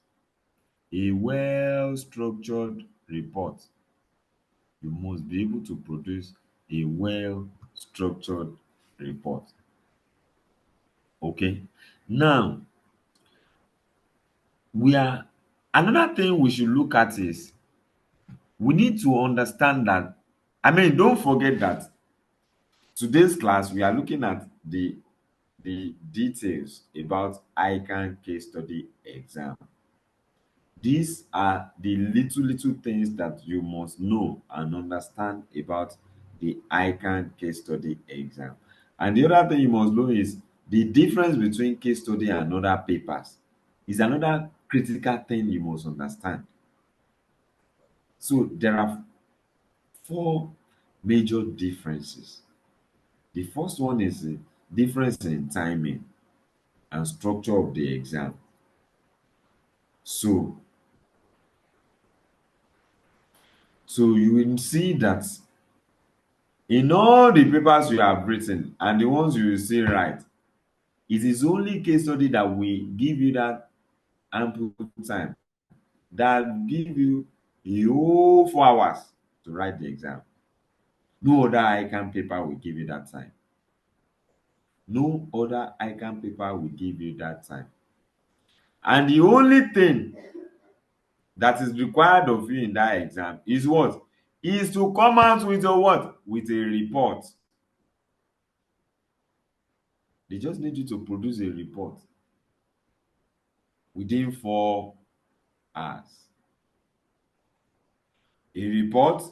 A well-structured report. You must be able to produce a well-structured report. Okay. Now, we are another thing we should look at is we need to understand that, don't forget that today's class we are looking at the details about ICANN case study exam. These are the little things that you must know and understand about the ICANN case study exam. And the other thing you must know is the difference between case study and other papers is another critical thing you must understand. So there are four major differences. The first one is the difference in timing and structure of the exam. So you will see that in all the papers you have written and the ones you will see right, it is only case study that will give you that ample time, that give you a whole 4 hours to write the exam. No other ICANN paper will give you that time. No other ICANN paper will give you that time. And the only thing that is required of you in that exam is what? Is to come out with a what? With a report. They just need you to produce a report within 4 hours. A report,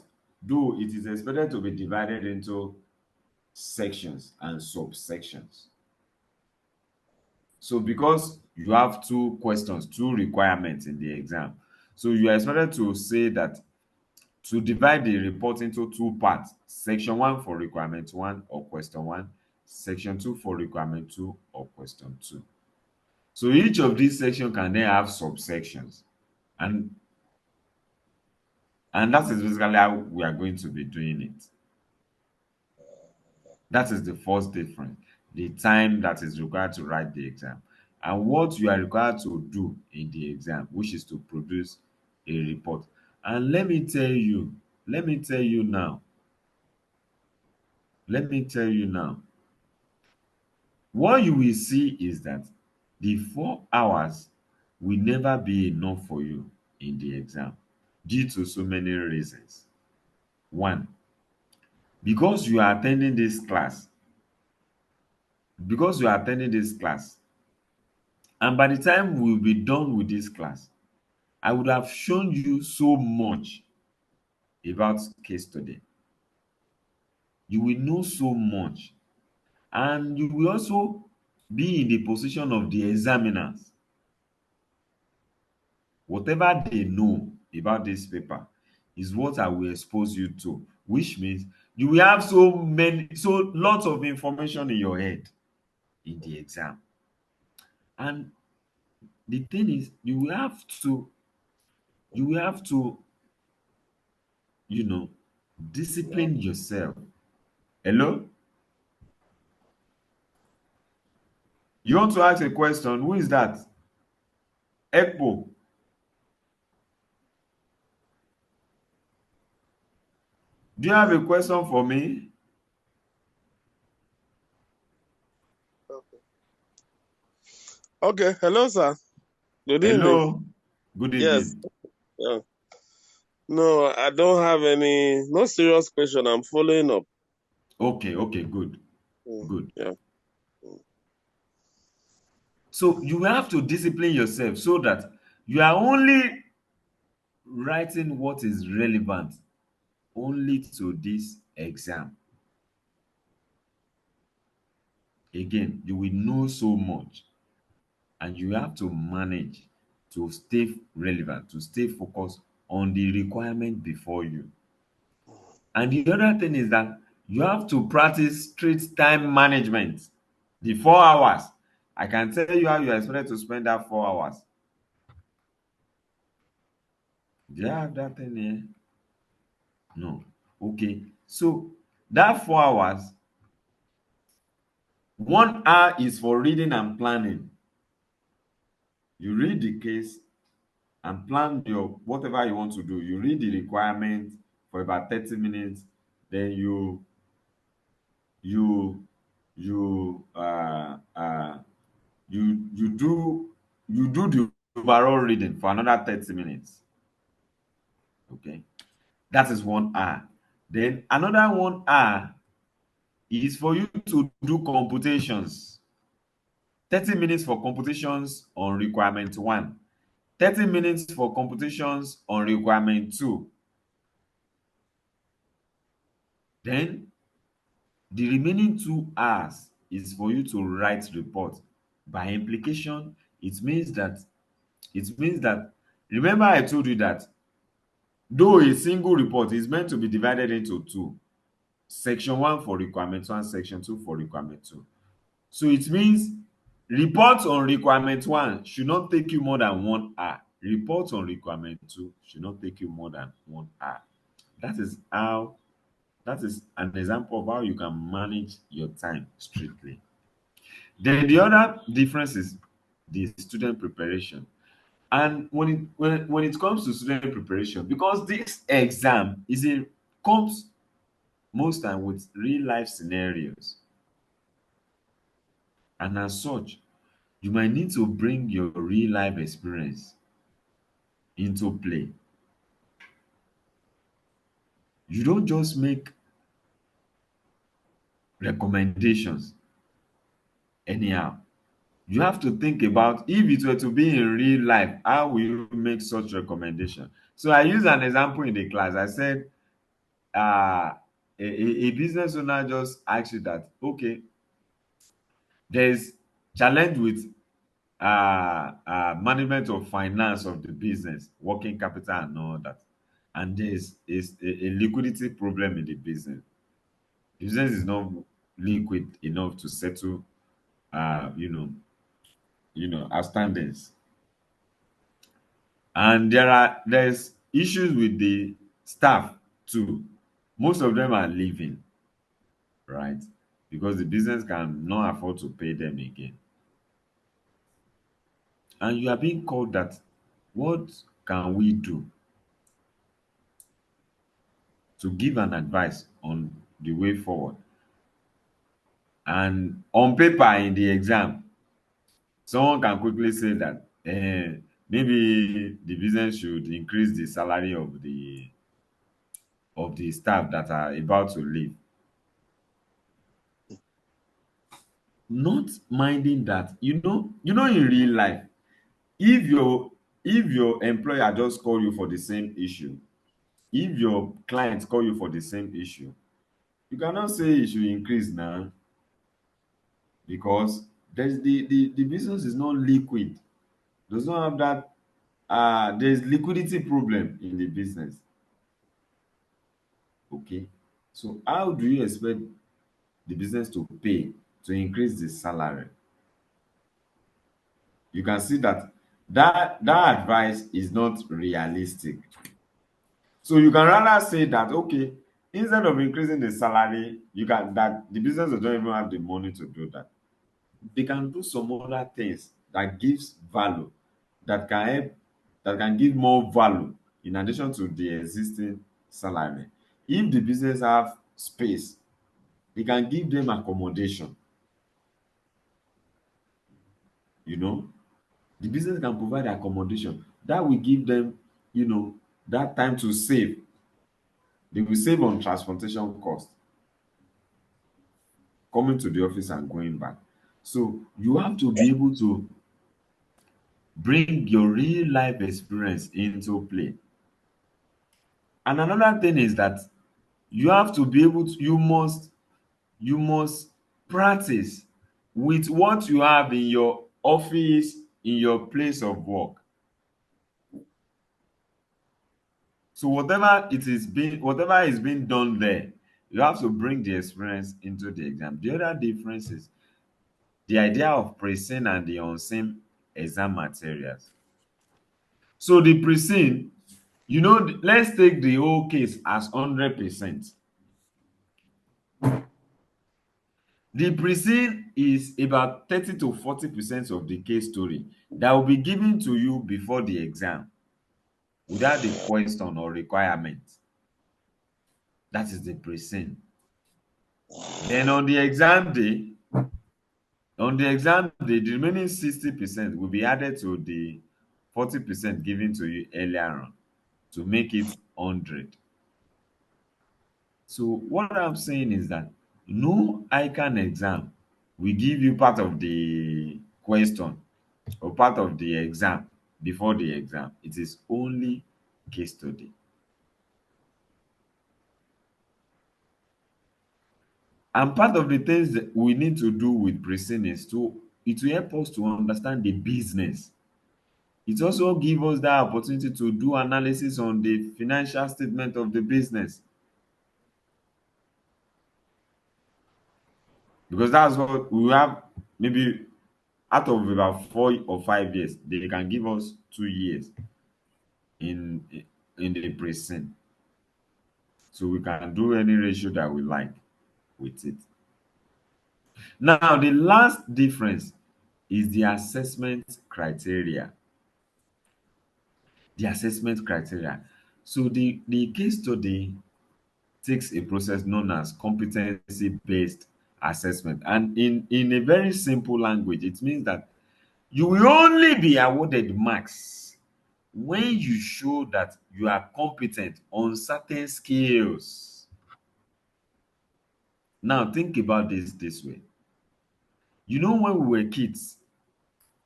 though it is expected to be divided into sections and subsections. So because you have two questions, two requirements in the exam, so you are expected to say that to divide the report into two parts: section 1 for requirement 1 or question 1, section 2 for requirement 2 or question 2. So each of these sections can then have subsections, and that is basically how we are going to be doing it. That is the first difference: the time that is required to write the exam and what you are required to do in the exam, which is to produce a report. And let me tell you now, what you will see is that the 4 hours will never be enough for you in the exam due to so many reasons. One, because you are attending this class, and by the time we'll be done with this class, I would have shown you so much about case study. You will know so much, and you will also be in the position of the examiners. Whatever they know about this paper is what I will expose you to, which means you will have so lots of information in your head in the exam. And the thing is, you will have to discipline yourself. Hello? You want to ask a question? Who is that? Ekpo. Do you have a question for me? Okay. Hello, sir. Good evening. Hello. Good Yes. evening. Yeah. No, I don't have any, no serious question. I'm following up. Okay, okay, good, Mm, good. yeah. Mm. So you have to discipline yourself so that you are only writing what is relevant only to this exam. Again, you will know so much and you have to manage to stay relevant, to stay focused on the requirement before you. And the other thing is that you have to practice strict time management. The 4 hours, I can tell you how you are expected to spend that 4 hours. Do you have that thing here? No. Okay. So that 4 hours, 1 hour is for reading and planning. You read the case and plan your whatever you want to do. You read the requirement for about 30 minutes, then you you you do the overall reading for another 30 minutes. Okay, that is 1 hour. Then another 1 hour is for you to do computations. 30 minutes for computations on requirement one, 30 minutes for computations on requirement two. Then the remaining 2 hours is for you to write report. By implication, it means that remember I told you that though a single report is meant to be divided into two, section one for requirement one, section two for requirement two. So it means report on requirement one should not take you more than 1 hour. Report on requirement two should not take you more than 1 hour. That is how that is an example of how you can manage your time strictly. Then the other difference is the student preparation. And when it comes to student preparation, because this exam is a comes most time with real life scenarios, and as such, you might need to bring your real life experience into play. You don't just make recommendations anyhow. You have to think about if it were to be in real life, how will you make such recommendation? So I use an example in the class. I said, a business owner just asked you that, okay, there's challenge with management of finance of the business, working capital and all that. And there's is a liquidity problem in the business. The business is not liquid enough to settle uh, you know, outstandings. And there's issues with the staff too. Most of them are leaving, right? Because the business can not afford to pay them again. And you are being called that what can we do to give an advice on the way forward? And on paper in the exam, someone can quickly say that maybe the business should increase the salary of the staff that are about to leave, not minding that in real life, if your employer just call you for the same issue, if your clients call you for the same issue, you cannot say it should increase now, because the business is not liquid, does not have that. There's liquidity problem in the business. Okay, so how do you expect the business to pay to increase the salary? You can see that that advice is not realistic. So you can rather say that, okay, instead of increasing the salary, you can that the business don't even have the money to do that. They can do some other things that gives value, that can help, that can give more value in addition to the existing salary. If the business have space, they can give them accommodation. you know the business can provide accommodation. That will give them, that time to save. They will save on transportation cost, coming to the office and going back. So you have to be able to bring your real life experience into play. And another thing is that you have to be able to, you must practice with what you have in your office, in your place of work. So whatever is being done there, you have to bring the experience into the exam. The other difference is the idea of pre-seen and the unseen exam materials. So the pre-seen, let's take the whole case as 100%. The pre-seen is about 30 to 40% of the case story that will be given to you before the exam without the question or requirement. That is the pre-seen. Then on the exam day, the remaining 60% will be added to the 40% given to you earlier on to make it 100. So what I'm saying is that no ICANN exam will give you part of the question or part of the exam before the exam. It is only case study. And part of the things that we need to do with pre-seen is it will help us to understand the business. It also gives us that opportunity to do analysis on the financial statement of the business, because that's what we have. Maybe out of about 4 or 5 years, they can give us 2 years in the pre-seen, so we can do any ratio that we like with it. Now, the last difference is the assessment criteria. The assessment criteria. So the case study takes a process known as competency-based assessment. And in a very simple language, it means that you will only be awarded marks when you show that you are competent on certain skills. Now, think about this way. When we were kids,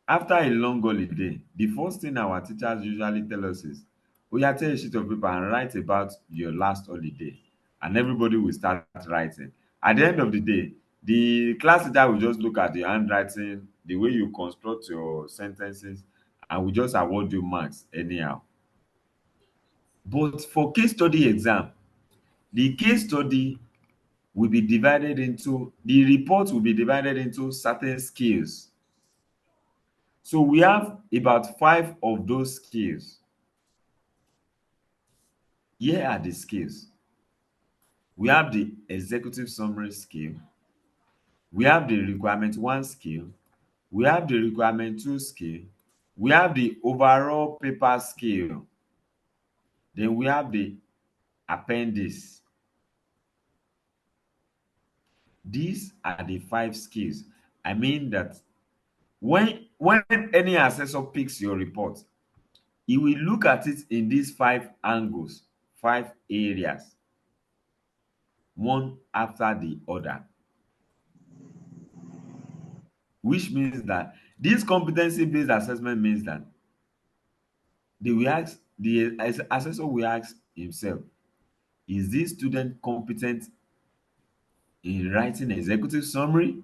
after a long holiday, the first thing our teachers usually tell us is, "Oh, yeah, take a sheet of paper and write about your last holiday." And everybody will start writing. At the end of the day, the class teacher will just look at the handwriting, the way you construct your sentences, and will just award you marks anyhow. But for case study exam, the case study the report will be divided into certain skills. So we have about 5 of those skills. Here are the skills. We have the executive summary skill. We have the requirement 1 skill. We have the requirement 2 skill. We have the overall paper skill. Then we have the appendix. These are the 5 skills. I mean that when any assessor picks your report, he will look at it in these 5 angles, 5 areas, one after the other, which means that this competency-based assessment means that the assessor will ask himself, is this student competent in writing executive summary?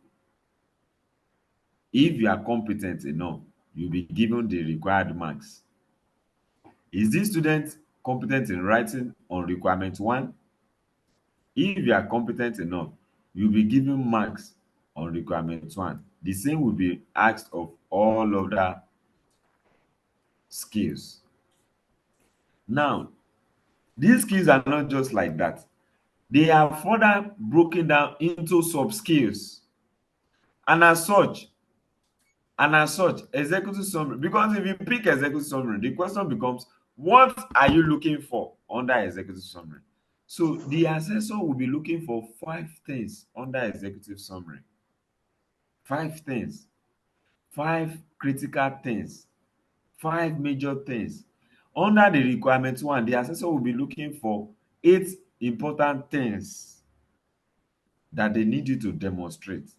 If you are competent enough, you'll be given the required marks. Is this student competent in writing on requirement 1? If you are competent enough, you'll be given marks on requirement 1. The same will be asked of all other skills. Now, these skills are not just like that. They are further broken down into sub-skills. And as such, executive summary, because if you pick executive summary, the question becomes, what are you looking for under executive summary? So the assessor will be looking for 5 things under executive summary. 5 things. 5 critical things. 5 major things. Under the requirement 1, the assessor will be looking for 8 important things that they need you to demonstrate.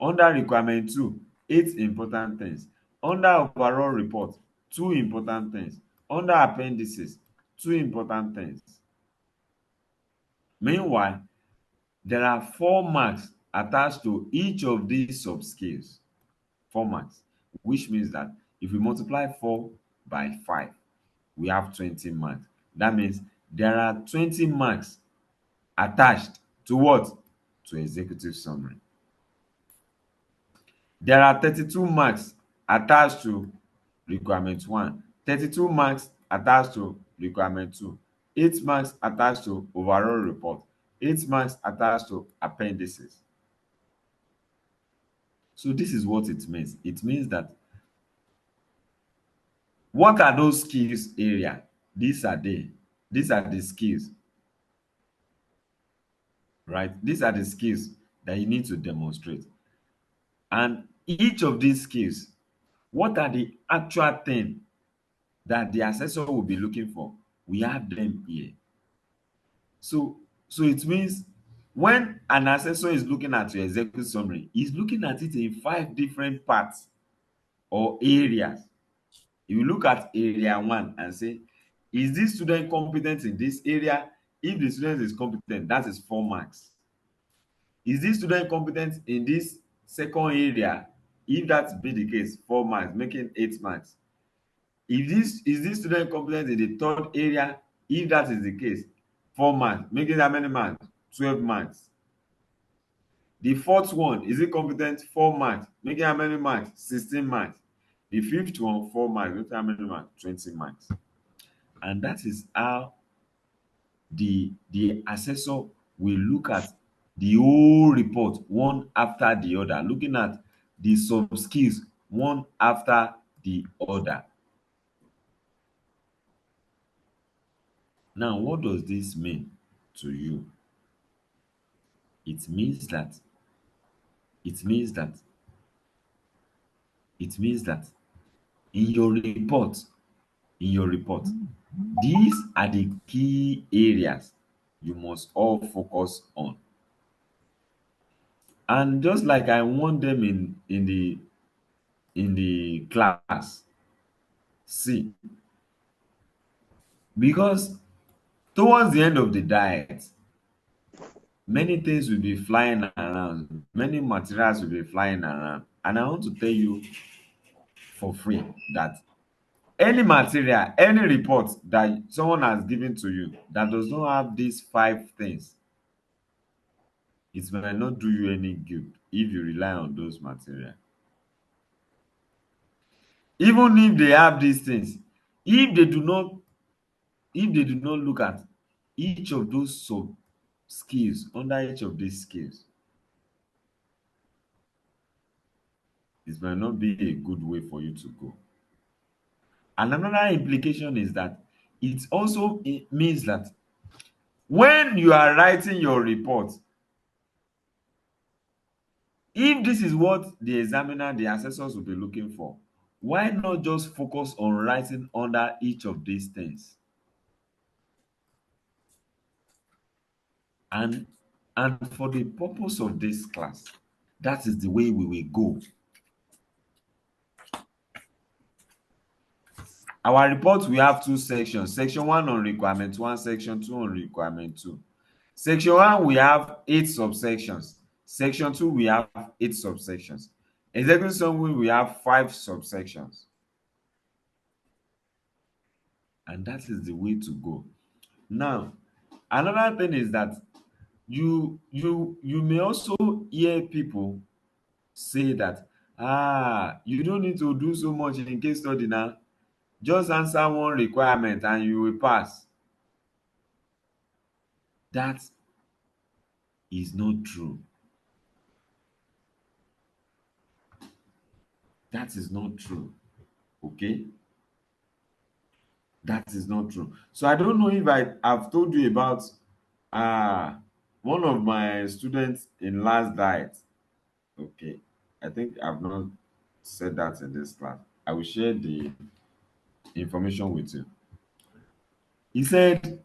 Under requirement 2, 8 important things. Under overall report, 2 important things. Under appendices, 2 important things. Meanwhile, there are 4 marks attached to each of these sub-skills. 4 marks, which means that if we multiply 4 by 5, we have 20 marks. That means there are 20 marks attached to what? To executive summary. There are 32 marks attached to requirement 1, 32 marks attached to requirement 2, 8 marks attached to overall report, 8 marks attached to appendices. So this is what it means. It means that what are those skills area? These are the skills, right? These are the skills that you need to demonstrate. And each of these skills, what are the actual thing that the assessor will be looking for? We have them here. So it means when an assessor is looking at your executive summary, he's looking at it in 5 different parts or areas. If you look at area 1 and say, is this student competent in this area? If the student is competent, that is 4 marks. Is this student competent in this second area? If that be the case, 4 marks, making 8 marks. Is this student competent in the third area? If that is the case, 4 marks, making how many marks? 12 marks. The fourth one, is it competent? 4 marks, making how many marks? 16 marks. The fifth one, 4 marks, making how many marks? 20 marks. And that is how the assessor will look at the whole report one after the other, looking at the sub skills one after the other. Now, what does this mean to you? It means that in your report, these are the key areas you must all focus on. And just like I want them in the class, see, because towards the end of the diet, many things will be flying around, many materials will be flying around, and I want to tell you for free that any material, any report that someone has given to you that does not have these 5 things, it might not do you any good if you rely on those material. Even if they have these things, if they do not look at each of those sub skills, under each of these skills, it might not be a good way for you to go. And another implication is that it means that when you are writing your report, if this is what the examiner, the assessors will be looking for, why not just focus on writing under each of these things? And for the purpose of this class, that is the way we will go. Our report, we have 2 sections. Section 1 on requirement 1, section 2 on requirement 2. Section 1, we have 8 subsections. Section 2, we have 8 subsections. Executive summary, we have 5 subsections. And that is the way to go. Now, another thing is that you may also hear people say that, you don't need to do so much in case study now. Just answer one requirement and you will pass. That is not true. That is not true. Okay? That is not true. So I don't know if I've told you about one of my students in last diet. Okay. I think I've not said that in this class. I will share the information with you. He said,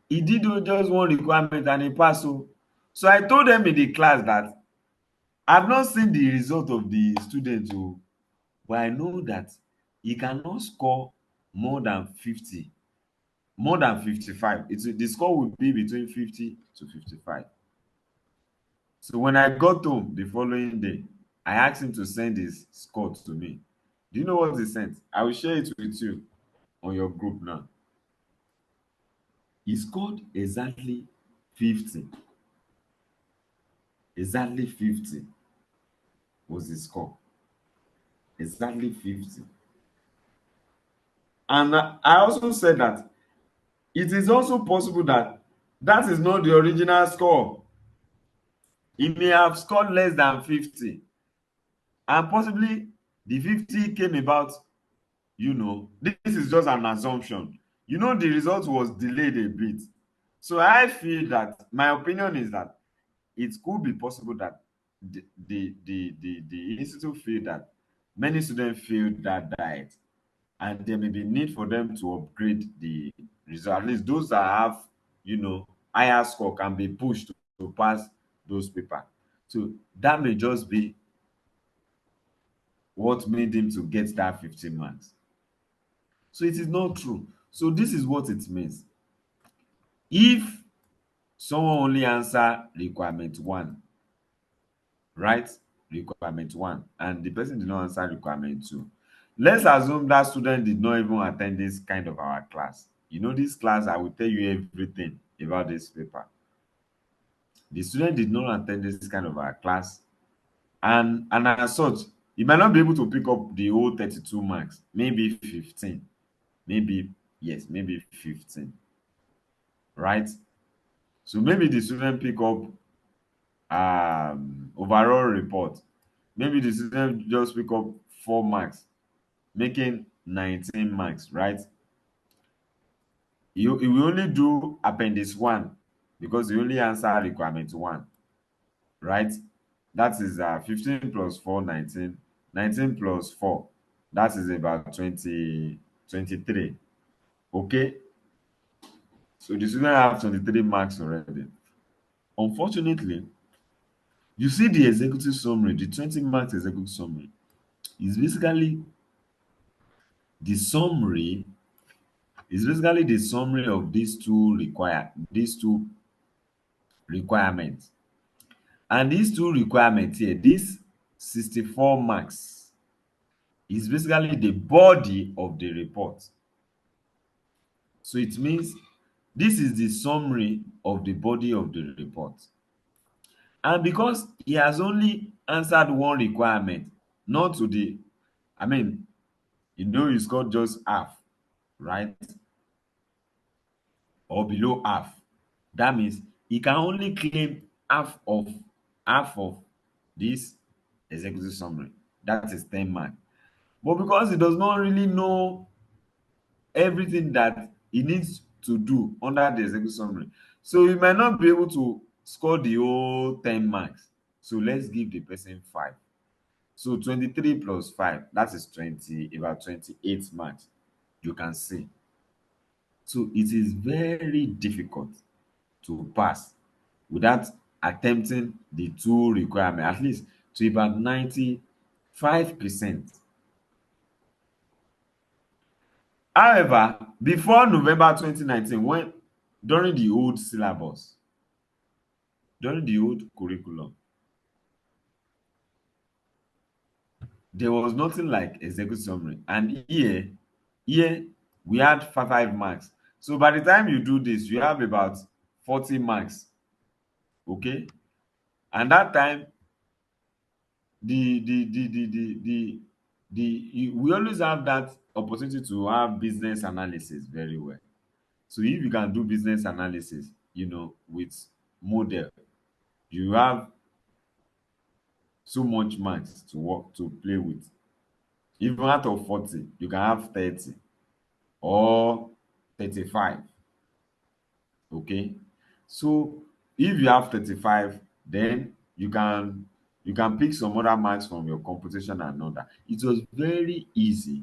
he did just one requirement and he passed. So I told them in the class that I've not seen the result of the student, but I know that he cannot score more than 50, more than 55. The score will be between 50 to 55. So when I got home the following day, I asked him to send his score to me. Do you know what he sent? I will share it with you on your group now. He scored exactly 50. Exactly 50 was his score. Exactly 50. And I also said that it is also possible that that is not the original score. He may have scored less than 50. And possibly the 50 came about, this is just an assumption. The result was delayed a bit. So I feel that my opinion is that it could be possible that the institute feel that many students failed that diet, and there may be need for them to upgrade the result. At least those that have, higher score can be pushed to pass those papers. So that may just be what made him to get that 15 marks. So it is not true. So this is what it means. If someone only answer requirement one, right? Requirement one, and the person did not answer requirement two. Let's assume that student did not even attend this kind of our class. This class, I will tell you everything about this paper. The student did not attend this kind of our class, and as such, he might not be able to pick up the whole 32 marks, maybe 15, maybe, yes, maybe 15, right? So maybe the student pick up overall report. Maybe the student just pick up 4 marks, making 19 marks, right? He will only do appendix one because he only answer requirement one, right? That is 15 plus 4, 19. 19 plus 4, that is about 23. Okay, so the student have 23 marks already. Unfortunately, you see the executive summary, the 20 marks executive summary is basically the summary of these two requirements. And these two requirements here, this 64 marks, is basically the body of the report. So it means this is the summary of the body of the report. And because he has only answered one requirement, not to the, I mean, he scored just half, right? Or below half. That means he can only claim half of this executive summary. That is 10 marks. But because he does not really know everything that he needs to do under the executive summary, so he might not be able to score the whole 10 marks. So let's give the person 5. So 23 plus 5, that is 20, about 28 marks. You can see. So it is very difficult to pass without attempting the two requirements, at least to about 95%. However, before November 2019, during the old syllabus, during the old curriculum, there was nothing like executive summary. And here we had 5 marks. So by the time you do this, you have about 40 marks. Okay? And that time, we always have that opportunity to have business analysis very well. So if you can do business analysis, with model, you have so much marks to work to play with. Even out of 40, you can have 30 or 35. Okay, so if you have 35, then you can pick some other marks from your computation and all that. It was very easy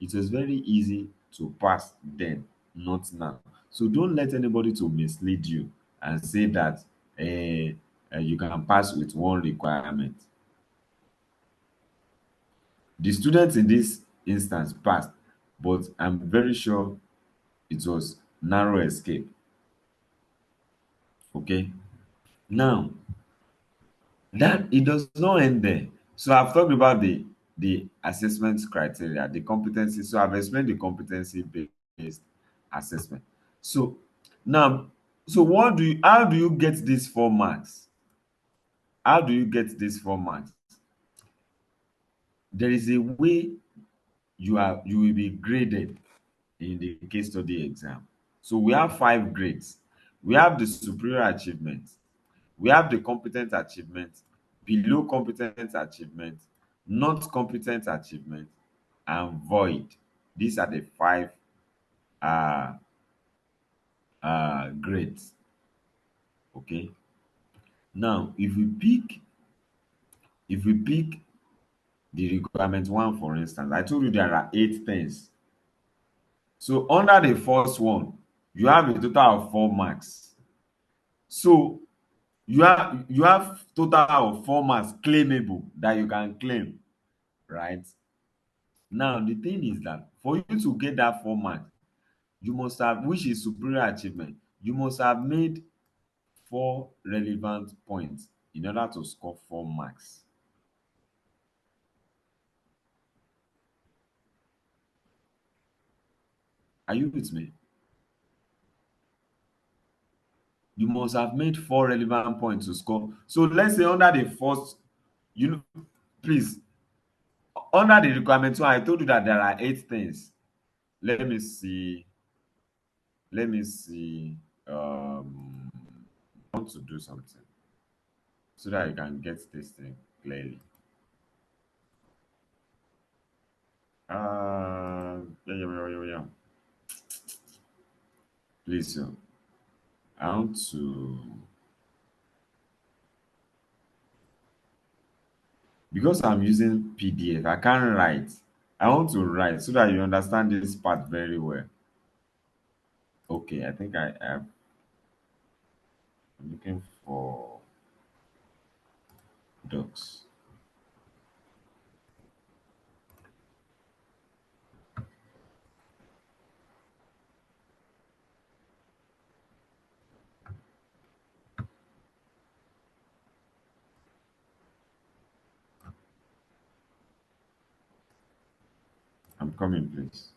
It was very easy to pass then, not now. So don't let anybody to mislead you and say that you can pass with one requirement. The students in this instance passed, but I'm very sure it was narrow escape. Okay. Now that it does not end there. So I've talked about the assessment criteria, the competency. So I've explained the competency based assessment. So now, so what do you how do you get these 4 marks? How do you get these 4 marks? There is a way you will be graded in the case study exam. So we have 5 grades. We have the superior achievement, we have the competent achievement, below competent achievement, not competent achievement, and void. These are the 5 uh, grades. Okay. Now, if we pick the requirement one, for instance, I told you there are 8 things. So under the first one, you have a total of 4 marks. So you have total of 4 marks claimable that you can claim, right? Now the thing is that for you to get that 4 marks, you must have, which is superior achievement, you must have made 4 relevant points in order to score 4 marks. Are you with me? You must have made 4 relevant points to score. So let's say under the first, you know, please, under the requirement one, I told you that there are 8 things. Let me see. Let me see. I want to do something so that you can get this thing clearly. Yeah. Please, I want to, because I'm using PDF, I can't write. I want to write so that you understand this part very well. Okay, I think I'm looking for docs. I'm coming, please.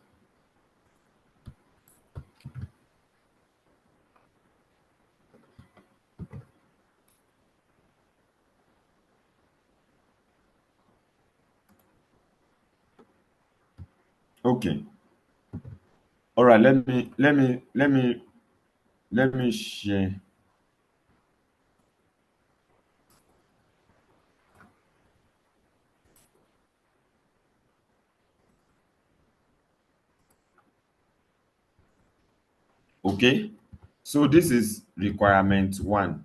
Okay. All right. Let me share. Okay. So this is requirement one.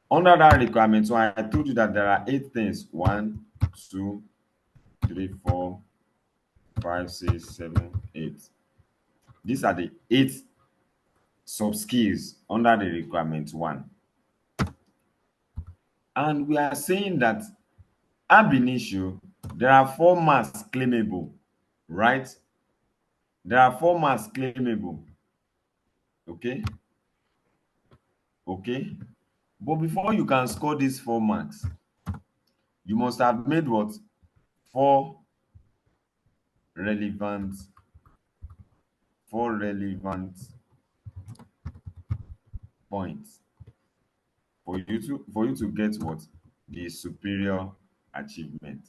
Under that requirement one, I told you that there are 8 things. 1, 2, 3, 4, 5, 6, 7, 8. These are the 8 sub skills under the requirement one. And we are saying that ab initio, there are 4 marks claimable, right? There are 4 marks claimable. Okay. Okay. But before you can score these 4 marks, you must have made what? 4 relevant, 4 relevant points for you to get what? The superior achievement.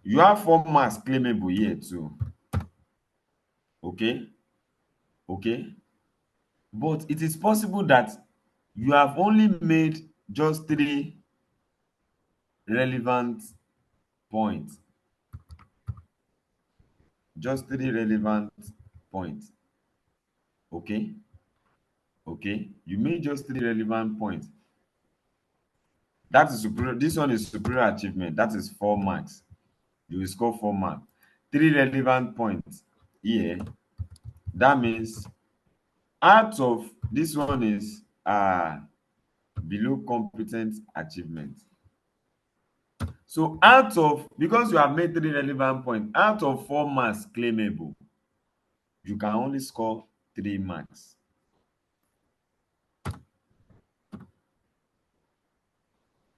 You have 4 marks claimable here too. Okay. Okay. But it is possible that you have only made just 3 relevant points. Just 3 relevant points. Okay. Okay. You made just 3 relevant points. That is superior. This one is superior achievement. That is 4 marks. You will score 4 marks. 3 relevant points here. That means out of this one is below competent achievement. So out of, because you have made 3 relevant points, out of 4 marks claimable, you can only score 3 marks.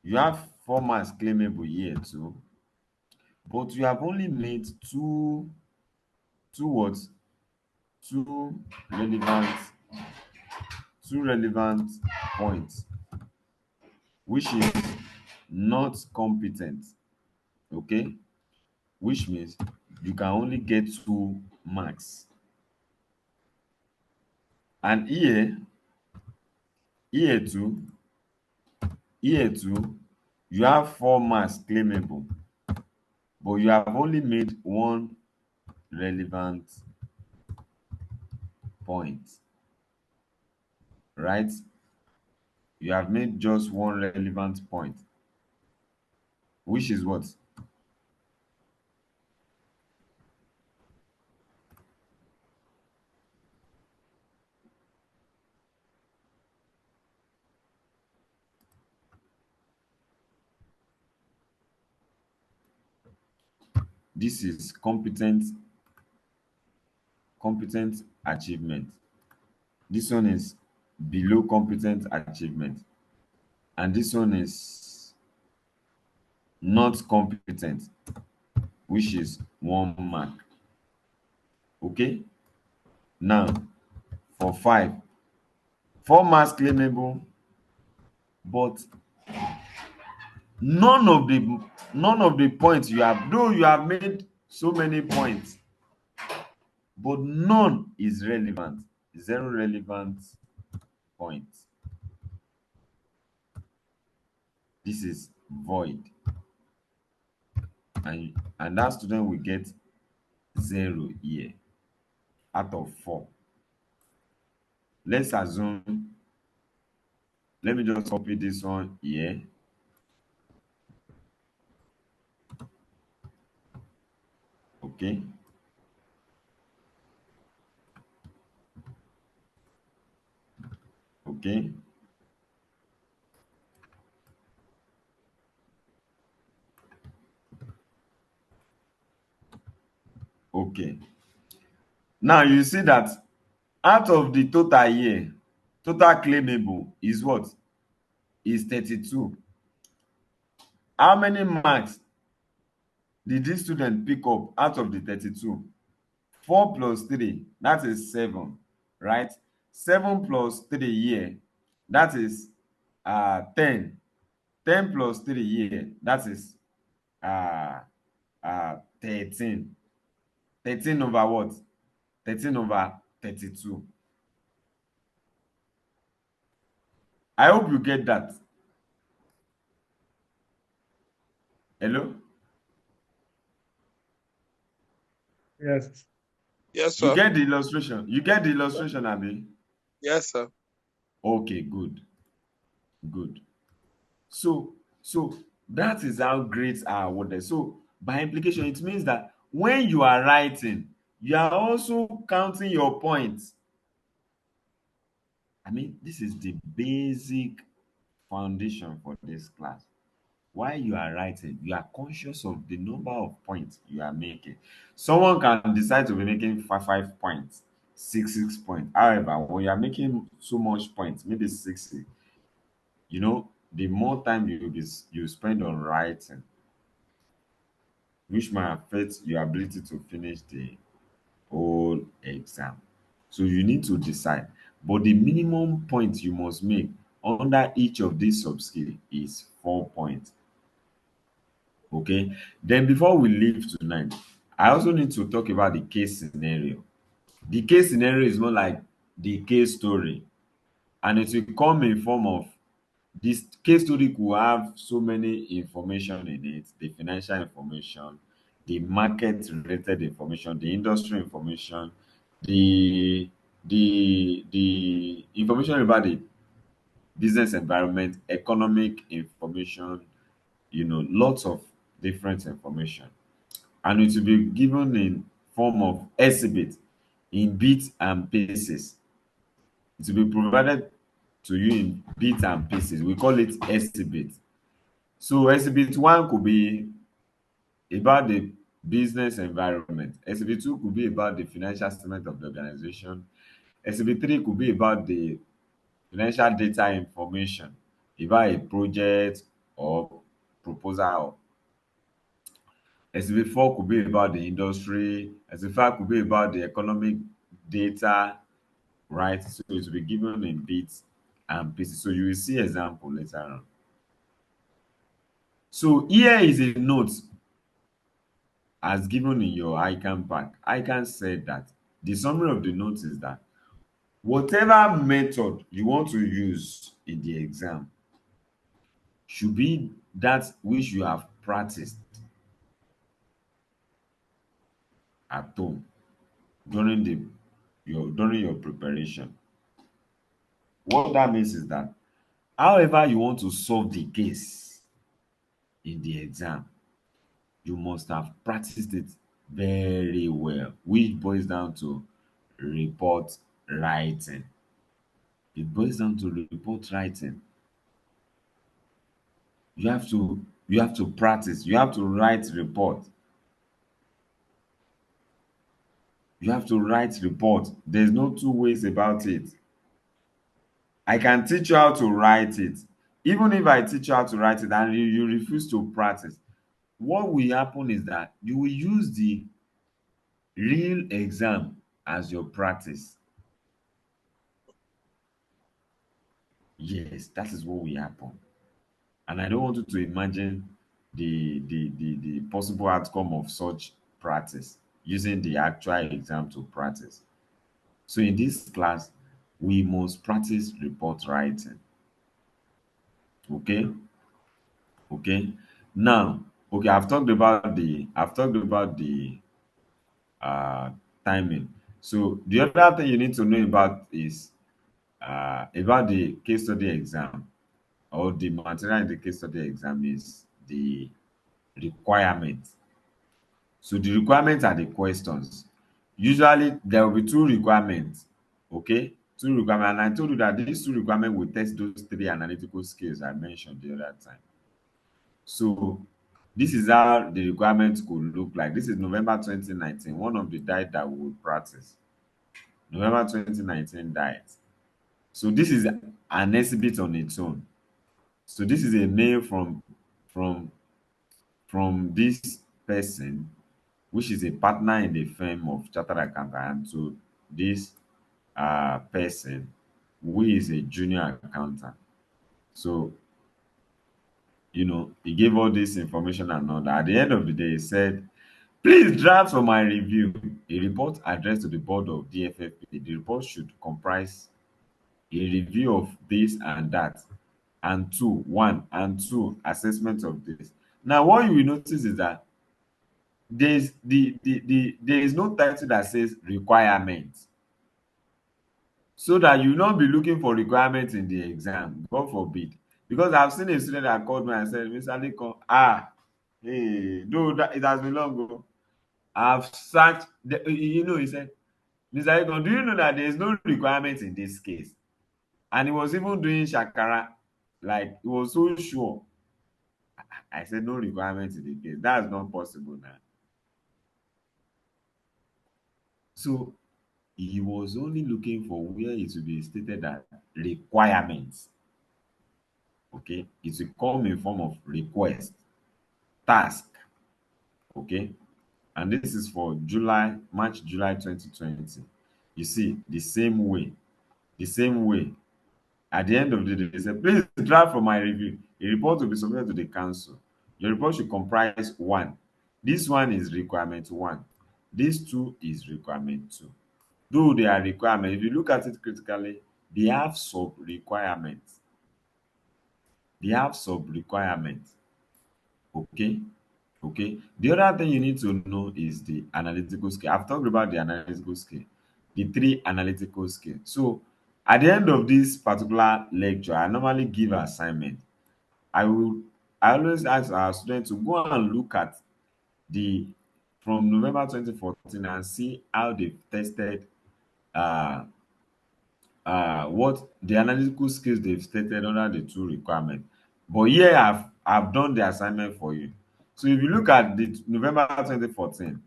You have 4 marks claimable here too, but you have only made two what? Two relevant, two relevant points, which is not competent. Okay, which means you can only get 2 marks. And here too, here too, you have 4 marks claimable, but you have only made one relevant point, right? You have made just one relevant point, which is what? This is competent achievement. This one is below competent achievement, and this one is not competent, which is 1 mark. Okay, now for 4 marks claimable, but none of the points you have, though you have made so many points, but none is relevant. 0 relevant points. This is void, and that student will get 0 here out of 4. Let's assume, let me just copy this one here. Okay, okay, okay. Now you see that out of the total here, total claimable is what? Is 32. How many marks did this student pick up out of the 32? 4 plus 3, that is 7, right? 7 plus 3 here, that is 10. 10 plus 3 here, that is 13. 13 over what? 13 over 32. I hope you get that. Hello? Yes. Yes, You sir. get the illustration? You get the illustration, Abi? Yes, sir. Okay, good. Good. So that is how grades are awarded. So by implication, it means that when you are writing, you are also counting your points. I mean, this is the basic foundation for this class. While you are writing, you are conscious of the number of points you are making. Someone can decide to be making 5 points, 6 points. However, when you are making so much points, maybe 60, the more time you spend on writing, which might affect your ability to finish the whole exam. So you need to decide. But the minimum point you must make under each of these sub-skill is 4 points. Okay. Then before we leave tonight, I also need to talk about the case scenario. The case scenario is more like the case story, and it will come in form of, this case story could have so many information in it: the financial information, the market related information, the industry information, the information about business environment, economic information, lots of different information. And it will be given in form of exhibit in bits and pieces. It will be provided to you in bits and pieces. We call it exhibit. So exhibit one could be about the business environment. Exhibit two could be about the financial statement of the organization. Exhibit three could be about the financial data information about a project or proposal. Exhibit four could be about the industry. Exhibit five could be about the economic data, right? So it will be given in bits and pieces. So you will see example later on. So here is a note as given in your ICANN pack. ICANN said that the summary of the note is that whatever method you want to use in the exam should be that which you have practiced at home during your preparation. What that means is that however you want to solve the case in the exam, you must have practiced it very well, which boils down to report writing. It boils down to report writing. You have to practice. You have to write report. You have to write report. There's no two ways about it. I can teach you how to write it. Even if I teach you how to write it and you refuse to practice, what will happen is that you will use the real exam as your practice. Yes, that is what will happen. And I don't want you to imagine the possible outcome of such practice using the actual exam to practice. So in this class, we must practice report writing. Okay? Okay. Now, okay, I've talked about the uh timing. So the other thing you need to know about the case study exam or the material in the case study exam is the requirements. So the requirements are the questions. Usually there will be two requirements. Okay, two requirements. And I told you that these two requirements will test those three analytical skills I mentioned the other time. So this is how the requirements could look like. This is November 2019, one of the diet that we will practice. November 2019 diet. So this is an exhibit on its own. So this is a mail from from this person, which is a partner in the firm of chartered accountant, to this person who is a junior accountant. So he gave all this information and all that. At the end of the day, he said, please draft for my review a report addressed to the board of DFFP. The report should comprise a review of this and that, and one and two assessment of this. Now, what you will notice is that there is no title that says requirements, so that you will not be looking for requirements in the exam. God forbid. Because I've seen a student that called me and said, Mr. Lekon, hey, no, that it has been long ago. I've searched, he said, Mr. Lekon, do you know that there is no requirement in this case? And he was even doing shakara, like he was so sure. I said, no requirement in the case. That's not possible now. So he was only looking for where it will be stated that requirements. Okay, it will come in form of request, task. Okay, and this is for March, July 2020. You see, the same way. At the end of the day, they said, please draft for my review. A report will be submitted to the council. Your report should comprise one. This one is requirement one. This two is requirement two. Though they are requirements, if you look at it critically, they have sub requirements. They have sub requirements. Okay. Okay. The other thing you need to know is the analytical skill. I've talked about the analytical skill, the three analytical skills. So At the end of this particular lecture, I normally give assignment. I always ask our students to go and look at the from November 2014 and see how they've tested uh, what the analytical skills they've stated under the two requirements. But here I've done the assignment for you. So if you look at the November 2014,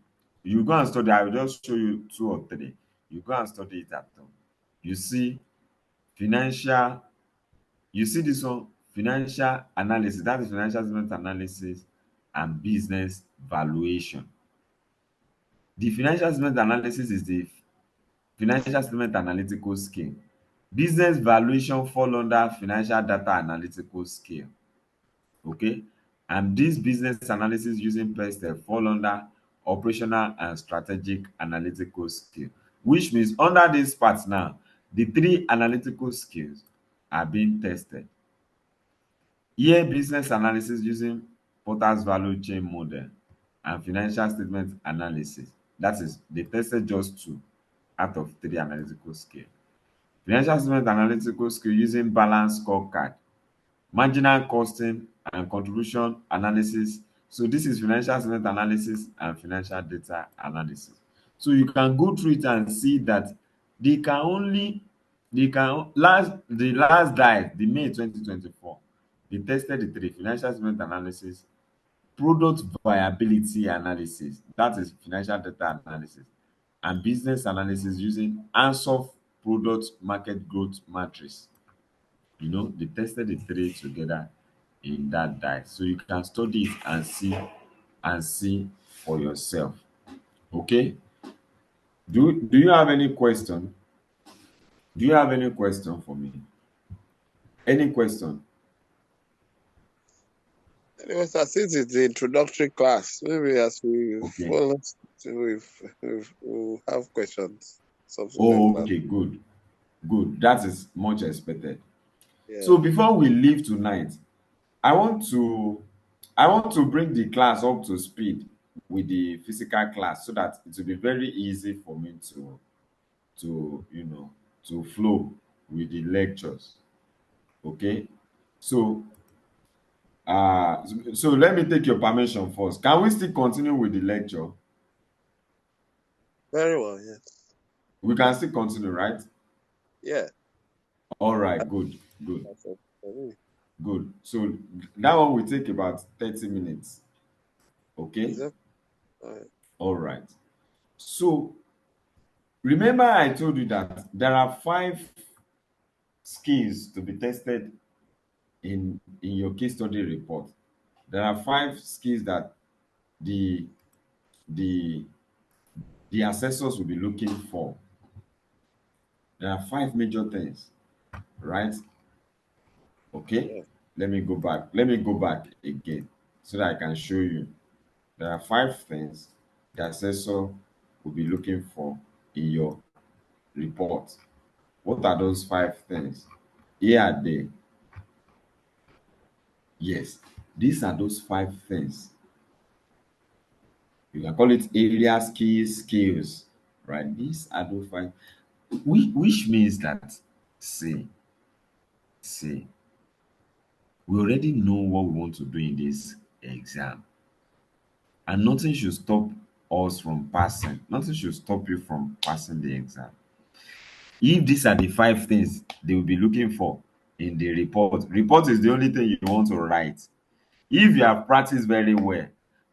you go and study. I will just show you two or three. You go and study it at home. You see financial, you see this one, financial analysis. That is financial statement analysis and business valuation. The financial statement analysis is the financial statement analytical skill. Business valuation fall under financial data analytical skill. Okay, and this business analysis using PESTEL fall under operational and strategic analytical skill, which means under this part now, the three analytical skills are being tested. Here, business analysis using Porter's value chain model and financial statement analysis. That is, they tested just two out of three analytical skills. Financial statement analytical skill using balance scorecard, marginal costing and contribution analysis. So this is financial statement analysis and financial data analysis. So you can go through it and see that the last diet, the May 2024, they tested the three: financial statement analysis, product viability analysis, that is financial data analysis, and business analysis using Ansoff product market growth matrix. They tested the three together in that diet. So you can study it and see for yourself. Okay? Do you have any question? Do you have any question for me? Any question? Anyway, sir, since it's the introductory class, maybe as we Okay. follow, we'll have questions. Oh, Subsequent okay, good. Good. That is much expected. Yeah. So before we leave tonight, I want to bring the class up to speed with the physical class so that it will be very easy for me to flow with the lectures. Okay? So so let me take your permission first. Can we still continue with the lecture? Very well, yes. We can still continue, right? Yeah. All right, good. That's it for me. Good. So that one will take about 30 minutes. Okay? Is that all right? All right. So remember I told you that there are 5 skills to be tested in your case study report. There are 5 skills that the the the assessors will be looking for. There are 5 major things, right? Okay. Yeah. Let me go back. Let me go back again so that I can show you. There are 5 things the assessor will be looking for in your report. What are those 5 things? Here are they. Yes, these are those 5 things. You can call it area skills, right? These are those 5, which means that, see, we already know what we want to do in this exam, and nothing should stop us from passing. Nothing should stop you from passing the exam. If these are the 5 things they will be looking for in the report is the only thing you want to write. If you have practiced very well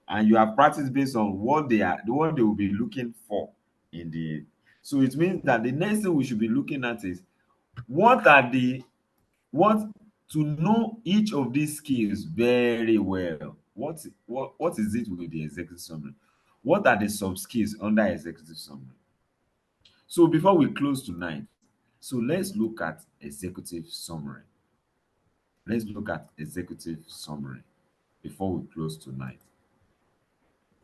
and you have practiced based on what they will be looking for in the so it means that the next thing we should be looking at is what to know each of these skills very well. What is it with the executive summary? What are the sub skills under executive summary? So before we close tonight, so let's look at executive summary. Let's look at executive summary before we close tonight.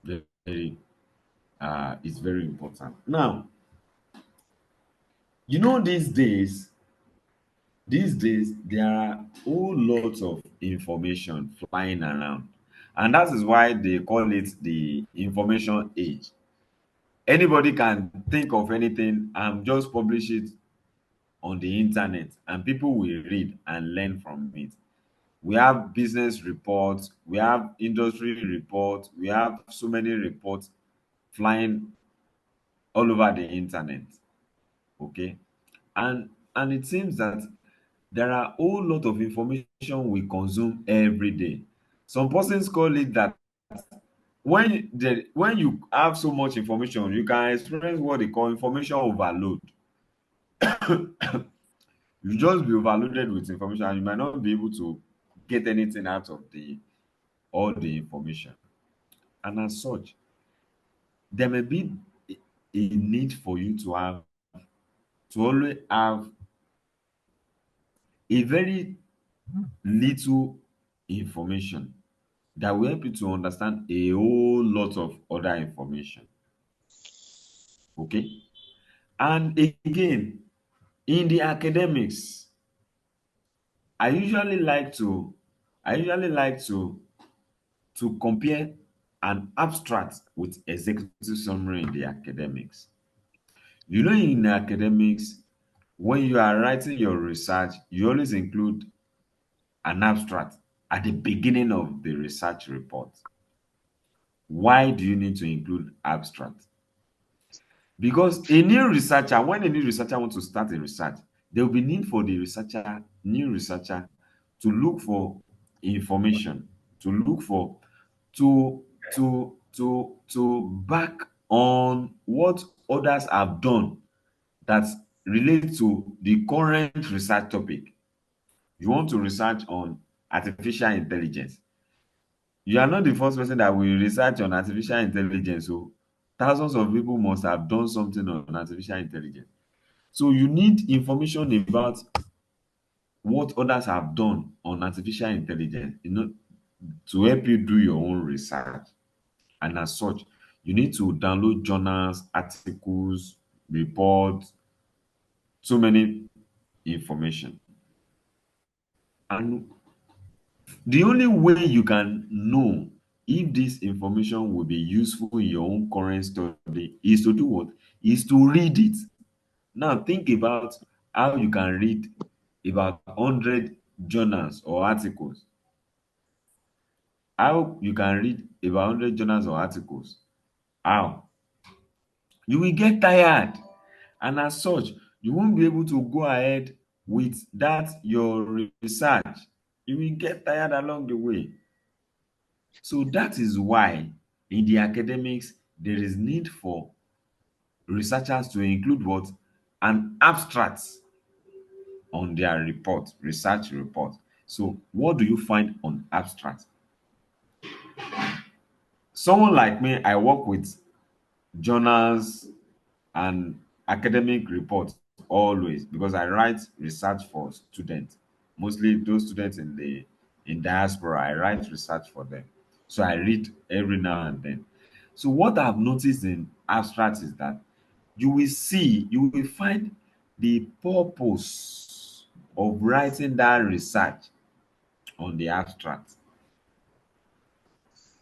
Very it's very important. Now, these days there are a whole lot of information flying around, and that is why they call it the information age. Anybody can think of anything and just publish it on the internet and people will read and learn from it. We have business reports, we have industry reports, we have so many reports flying all over the internet. Okay. And it seems that there are a whole lot of information we consume every day. Some persons call it that when you have so much information, you can experience what they call information overload. You just be overloaded with information and you might not be able to get anything out of the all the information. And as such, there may be a need for you to always have a very little information that will help you to understand a whole lot of other information. Okay. And again, in the academics, I usually like to I usually like to compare an abstract with executive summary in the academics. You know, in academics, when you are writing your research, you always include an abstract at the beginning of the research report. Why do you need to include abstract? Because when a new researcher wants to start a research, there will be need for the new researcher, to look for information, to look for to back on what others have done that relate to the current research topic. You want to research on artificial intelligence. You are not the first person that will research on artificial intelligence. So thousands of people must have done something on artificial intelligence. So you need information about what others have done on artificial intelligence, to help you do your own research. And as such, you need to download journals, articles, reports, so many information. And the only way you can know if this information will be useful in your own current study is to do what? Is to read it. Now think about how you can read about 100 journals or articles. How you can read about 100 journals or articles? How? You will get tired, and as such, you won't be able to go ahead with that your research. You will get tired along the way. So that is why in the academics there is need for researchers to include what? An abstract on their report, research report. So what do you find on abstract? Someone like me, I work with journals and academic reports always, because I write research for students, mostly those students in diaspora. I write research for them. So I read every now and then. So what I've noticed in abstract is that you will find the purpose of writing that research on the abstract.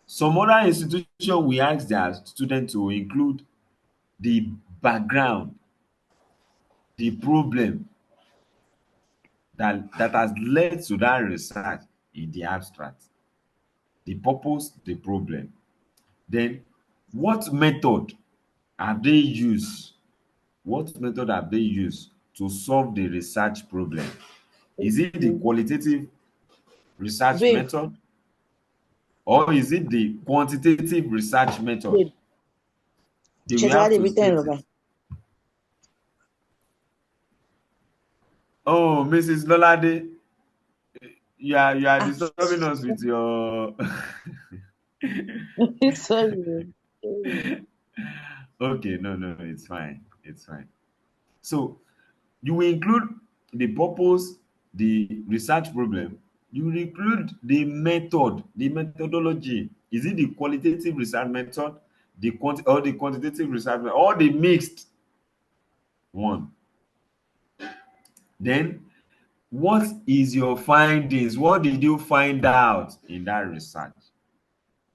Some other institution will ask their students to include the background, the problem that has led to that research in the abstract, the purpose, the problem. Then what method have they used? What method have they used to solve the research problem? Is it the qualitative research Babe, method, or is it the quantitative research method? babe, They will have Chetwade to Britain state Loba. it. Oh, Mrs. Lolade, you are Ah, disturbing us with your sorry. babe. okay, no, it's fine. It's fine. So you will include the purpose, the research problem. You will include the method, the methodology. Is it the qualitative research method, or the quantitative research method, or the mixed one? Then what is your findings? What did you find out in that research?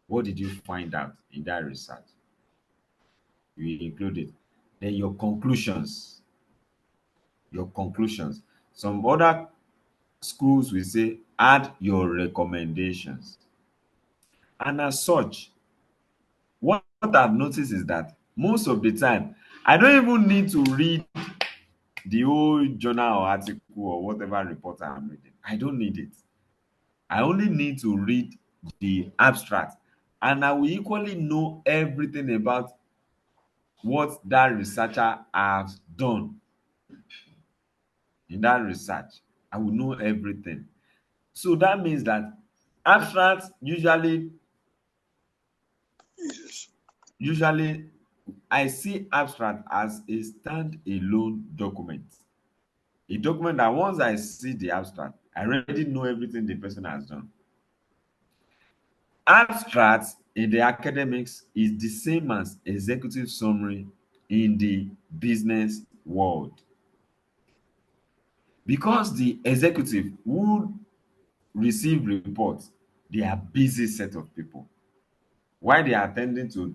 What did you find out in that research? You include it. Then your conclusions. your conclusions. Some other schools will say add your recommendations. And as such, what I've noticed is that most of the time, I don't even need to read the whole journal or article or whatever report I'm reading. I don't need it. I only need to read the abstract, and I will equally know everything about what that researcher has done in that research. I will know everything. So that means that abstracts usually I see abstract as a stand-alone document. A document that once I see the abstract, I already know everything the person has done. Abstract in the academics is the same as executive summary in the business world. Because the executive who receive reports, they are busy set of people. While they are attending to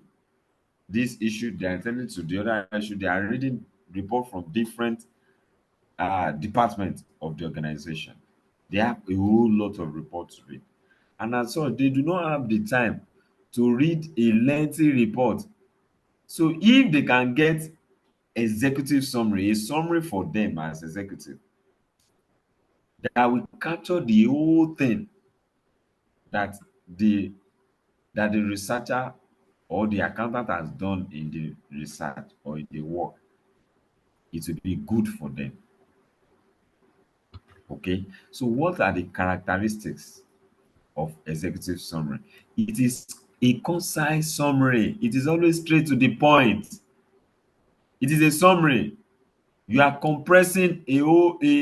this issue, they are attending to the other issue, they are reading report from different departments of the organization. They have a whole lot of reports to read. And as such, they do not have the time to read a lengthy report. So if they can get executive summary, a summary for them as executive, that will capture the whole thing that the that the researcher or the accountant has done in the research or in the work, it will be good for them. Okay, so what are the characteristics of executive summary? It is a concise summary. It is always straight to the point. It is a summary. You are compressing a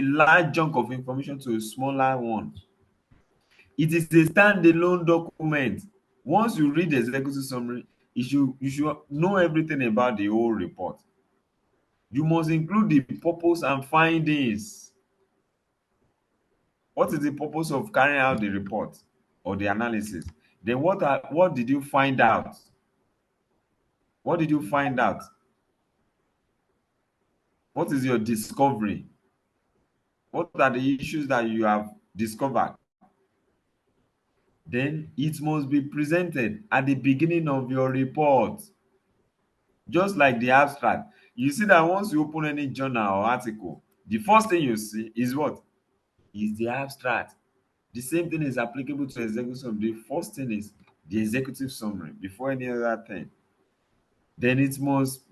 large chunk of information to a smaller one. It is a standalone document. Once you read the executive summary, you should know everything about the whole report. You must include the purpose and findings. What is the purpose of carrying out the report or the analysis? Then what did you find out? What did you find out? What is your discovery? What are the issues that you have discovered? Then it must be presented at the beginning of your report. Just like the abstract. You see that once you open any journal or article, the first thing you see is what? Is the abstract. The same thing is applicable to executive summary. The first thing is the executive summary before any other thing. Then it must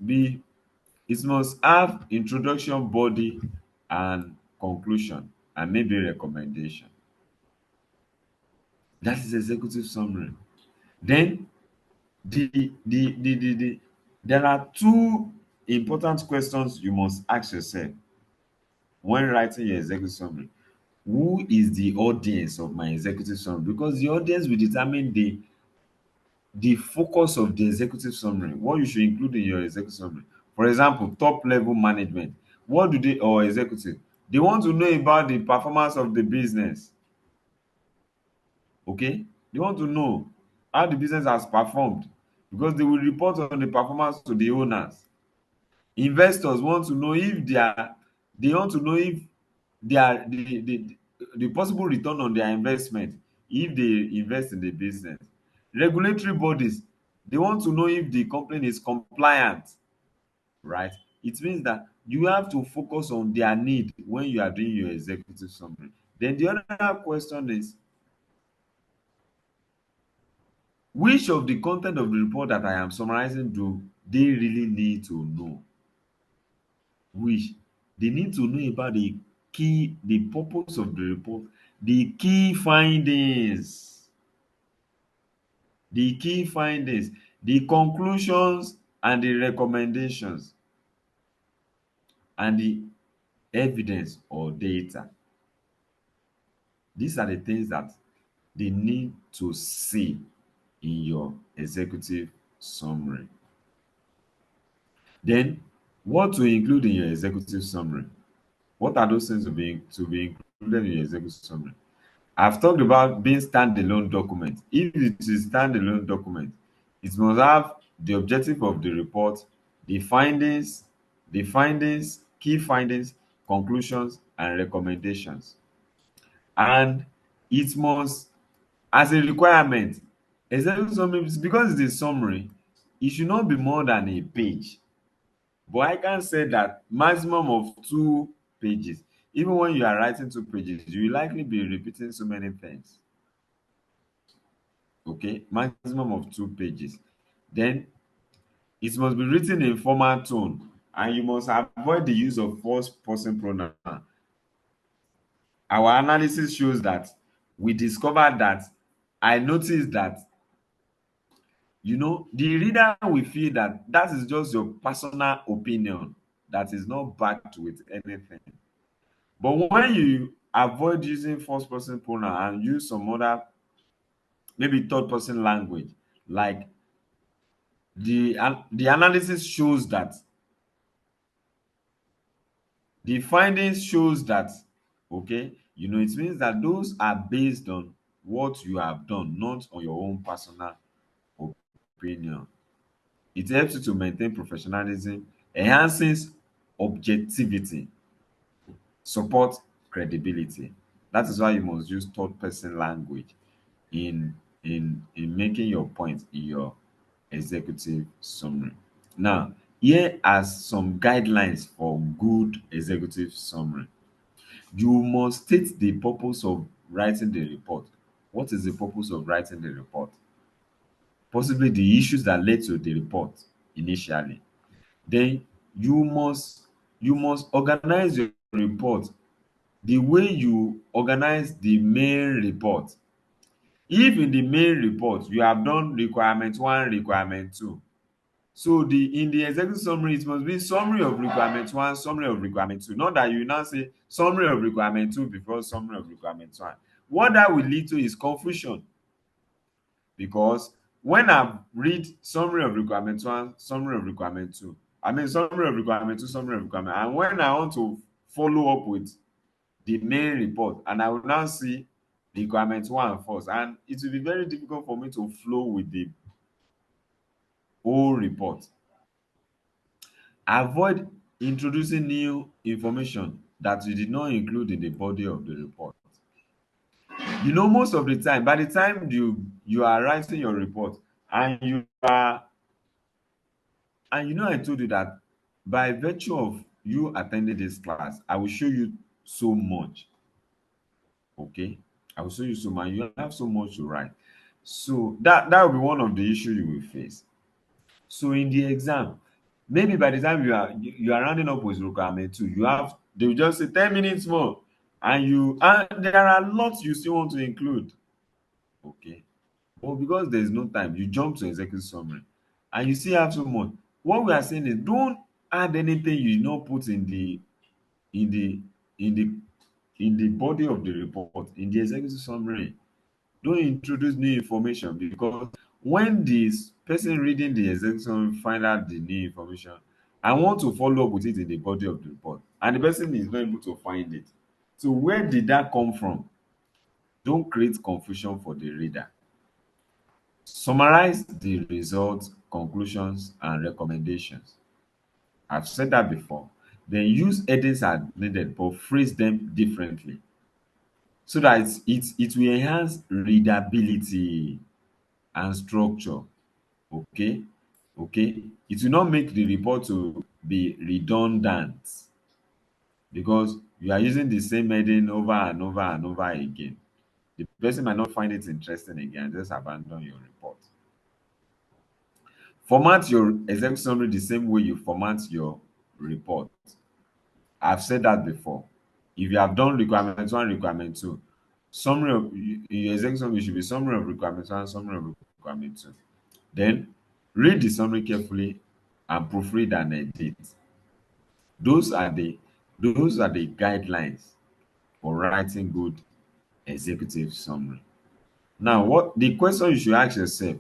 have introduction, body, and conclusion, and maybe recommendation. That is executive summary. Then there are two important questions you must ask yourself when writing your executive summary. Who is the audience of my executive summary? Because the audience will determine the focus of the executive summary, what you should include in your executive summary. For example, top level management. What do they, or executive? They want to know about the performance of the business. Okay? They want to know how the business has performed because they will report on the performance to the owners. Investors want to know if they want to know if they are the possible return on their investment if they invest in the business. Regulatory bodies, they want to know if the company is compliant, right? It means that you have to focus on their need when you are doing your executive summary. Then the other question is, which of the content of the report that I am summarizing do they really need to know? Which they need to know about the purpose of the report, the key findings, the conclusions and the recommendations, and the evidence or data. These are the things that they need to see in your executive summary. Then, what to include in your executive summary? What are those things to be included in your executive summary? I've talked about being standalone document. If it is standalone document, it must have the objective of the report, the findings, key findings, conclusions, and recommendations. And it must, as a requirement, executive summary, because it's a summary, it should not be more than a page. But I can say that maximum of 2 pages. Even when you are writing 2 pages, you will likely be repeating so many things. Okay, maximum of 2 pages. Then it must be written in formal tone, and you must avoid the use of first person pronoun. Our analysis shows that we discovered that I noticed that the reader will feel that that is just your personal opinion that is not backed with anything. But when you avoid using first person pronoun and use some other, maybe third person language, like the analysis shows that the findings shows that, okay, it means that those are based on what you have done, not on your own personal opinion. It helps you to maintain professionalism, enhances objectivity, support credibility. That is why you must use third person language in in making your point in your executive summary. Now, here are some guidelines for good executive summary. You must state the purpose of writing the report. What is the purpose of writing the report? Possibly the issues that led to the report initially. Then you must organize your report the way you organize the main report. If in the main report you have done requirement one, requirement two, so in the executive summary it must be summary of requirement one, summary of requirement two, not that you now say summary of requirement two before summary of requirement one. What that will lead to is confusion, because when I read summary of requirement one, summary of requirement two, I mean summary of requirement two, summary of requirement, and when I want to follow up with the main report and I will now see requirement one first, and it will be very difficult for me to flow with the whole report. Avoid introducing new information that you did not include in the body of the report. Most of the time, by the time you are writing your report and I told you that by virtue of you attending this class, I will show you so much. Okay, I will show you so much. You have so much to write. So that will be one of the issues you will face. So in the exam, maybe by the time you are rounding up with requirement two, they will just say 10 minutes more, and there are lots you still want to include. Okay. But because there is no time, you jump to executive summary and you still have so much. What we are saying is don't add anything you not put in the in the in the body of the report, in the executive summary. Don't introduce new information, because when this person reading the executive summary find out the new information, I want to follow up with it in the body of the report, and the person is not able to find it. So where did that come from? Don't create confusion for the reader. Summarize the results, conclusions, and recommendations. I've said that before. Then use headings as needed, but phrase them differently so that it will enhance readability and structure. Okay, okay. It will not make the report to be redundant, because you are using the same heading over and over and over again. The person might not find it interesting again and just abandon your report. Format your executive summary the same way you format your report. I've said that before. If you have done requirement one, requirement two, summary of your executive summary should be summary of requirement one, summary of requirement two. Then read the summary carefully and proofread and edit. Those are the guidelines for writing good executive summary. Now, what the question you should ask yourself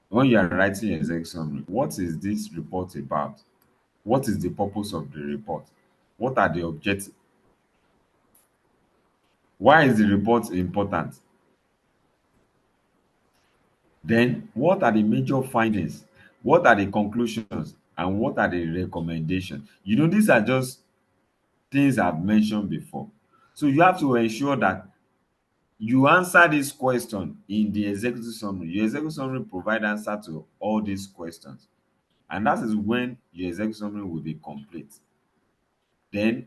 when you are writing your executive summary: what is this report about? What is the purpose of the report? What are the objectives? Why is the report important? Then, what are the major findings? What are the conclusions? And what are the recommendations? These are just things I've mentioned before. So you have to ensure that you answer this question in the executive summary. Your executive summary provide answer to all these questions. And that is when your executive summary will be complete. Then,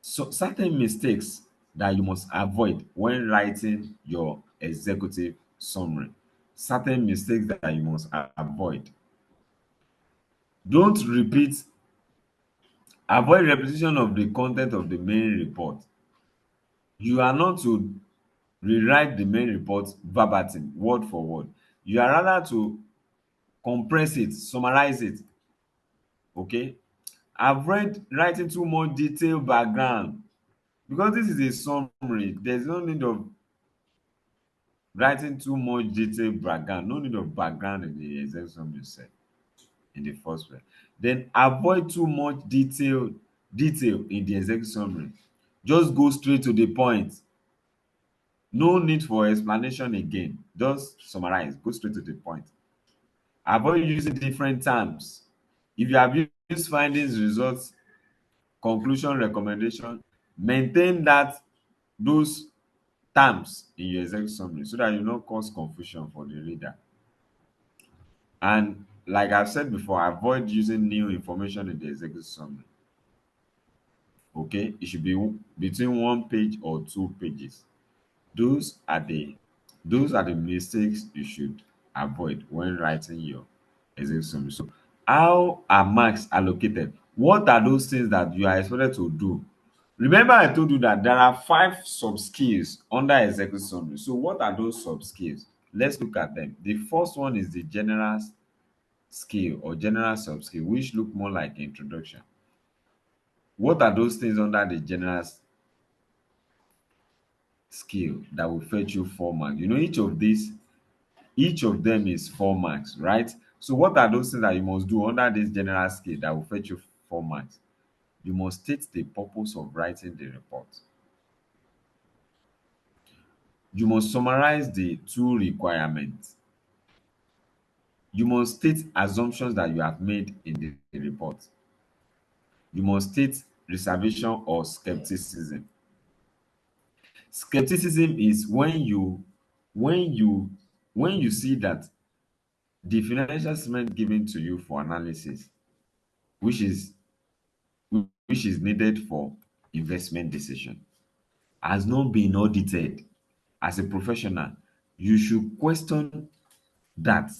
so certain mistakes that you must avoid when writing your executive summary. Certain mistakes that you must avoid. Don't repeat, avoid repetition of the content of the main report. You are not to rewrite the main report verbatim, word for word. You are rather to compress it, summarize it. Okay? Avoid writing too much detailed background. Because this is a summary, there's no need of writing too much detailed background. No need of background in the executive summary set in the first place. Then avoid too much detail in the executive summary. Just go straight to the point. No need for explanation again. Just summarize. Go straight to the point. Avoid using different terms. If you have used findings, results, conclusion, recommendation, maintain those terms in your executive summary so that you don't cause confusion for the reader. And like I've said before, avoid using new information in the executive summary. Okay, it should be between 1 page or 2 pages. Those are the those are the mistakes you should avoid when writing your executive summary. So, how are marks allocated? What are those things that you are expected to do? Remember, I told you that there are 5 sub skills under executive summary. So, what are those sub skills? Let's look at them. The first one is the general skill or general sub skill, which look more like introduction. What are those things under the general skill that will fetch you 4 marks? You know, each of them is 4 marks, right? So what are those things that you must do under this general skill that will fetch you 4 marks? You must state the purpose of writing the report. You must summarize the 2 requirements. You must state assumptions that you have made in the report. You must state reservation or skepticism. Skepticism is when you when you see that the financial statement given to you for analysis, which is which is needed for investment decision, has not been audited. As a professional, you should question that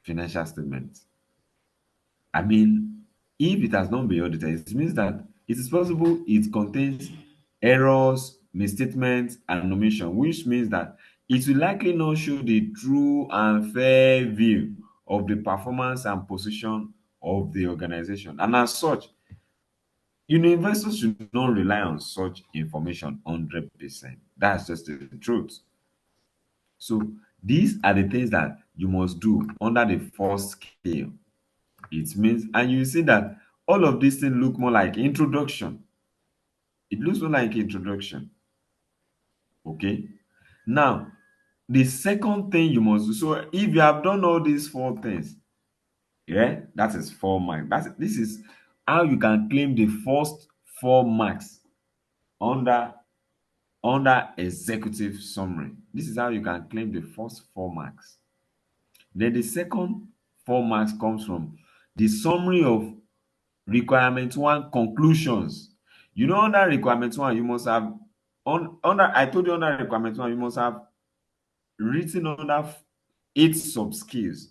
financial statement. I mean, if it has not been audited, it means that it is possible it contains errors, misstatements, and omission, which means that it will likely not show the true and fair view of the performance and position of the organization. And as such, investors should not rely on such information 100%. That's just the truth. So these are the things that you must do under the first scale. It means, and you see that all of these things look more like introduction. It looks more like introduction. Okay. Now, the second thing you must do. So if you have done all these 4 things, yeah, that is 4 marks. This is how you can claim the first 4 marks under executive summary. This is how you can claim the first 4 marks. Then the second 4 marks comes from the summary of requirement 1 conclusions. Under requirement 1, you must have under I told you under requirement 1, you must have written under 8 sub skills,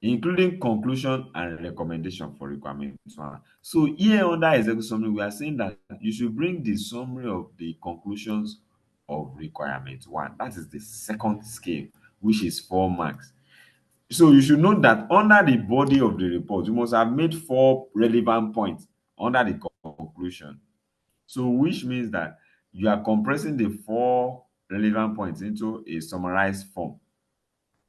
including conclusion and recommendation for requirement 1. So here under executive summary, we are saying that you should bring the summary of the conclusions of requirement 1. That is the second scale, which is 4 marks. So you should know that under the body of the report, you must have made 4 relevant points under the conclusion. So which means that you are compressing the 4 relevant points into a summarized form.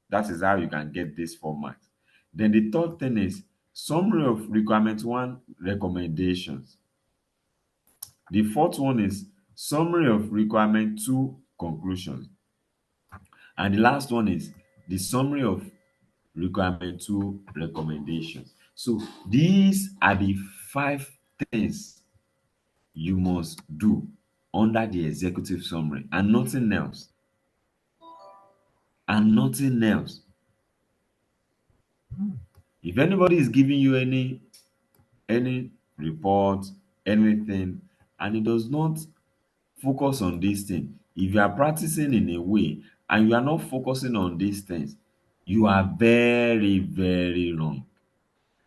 That is how you can get these 4 marks. Then the third thing is summary of requirement 1 recommendations. The fourth one is summary of requirement 2 conclusions. And the last one is the summary of requirement 2 recommendations. So these are the 5 things you must do under the executive summary and nothing else. And nothing else. If anybody is giving you any report, anything, and it does not focus on this thing, if you are practicing in a way and you are not focusing on these things, you are very, very wrong.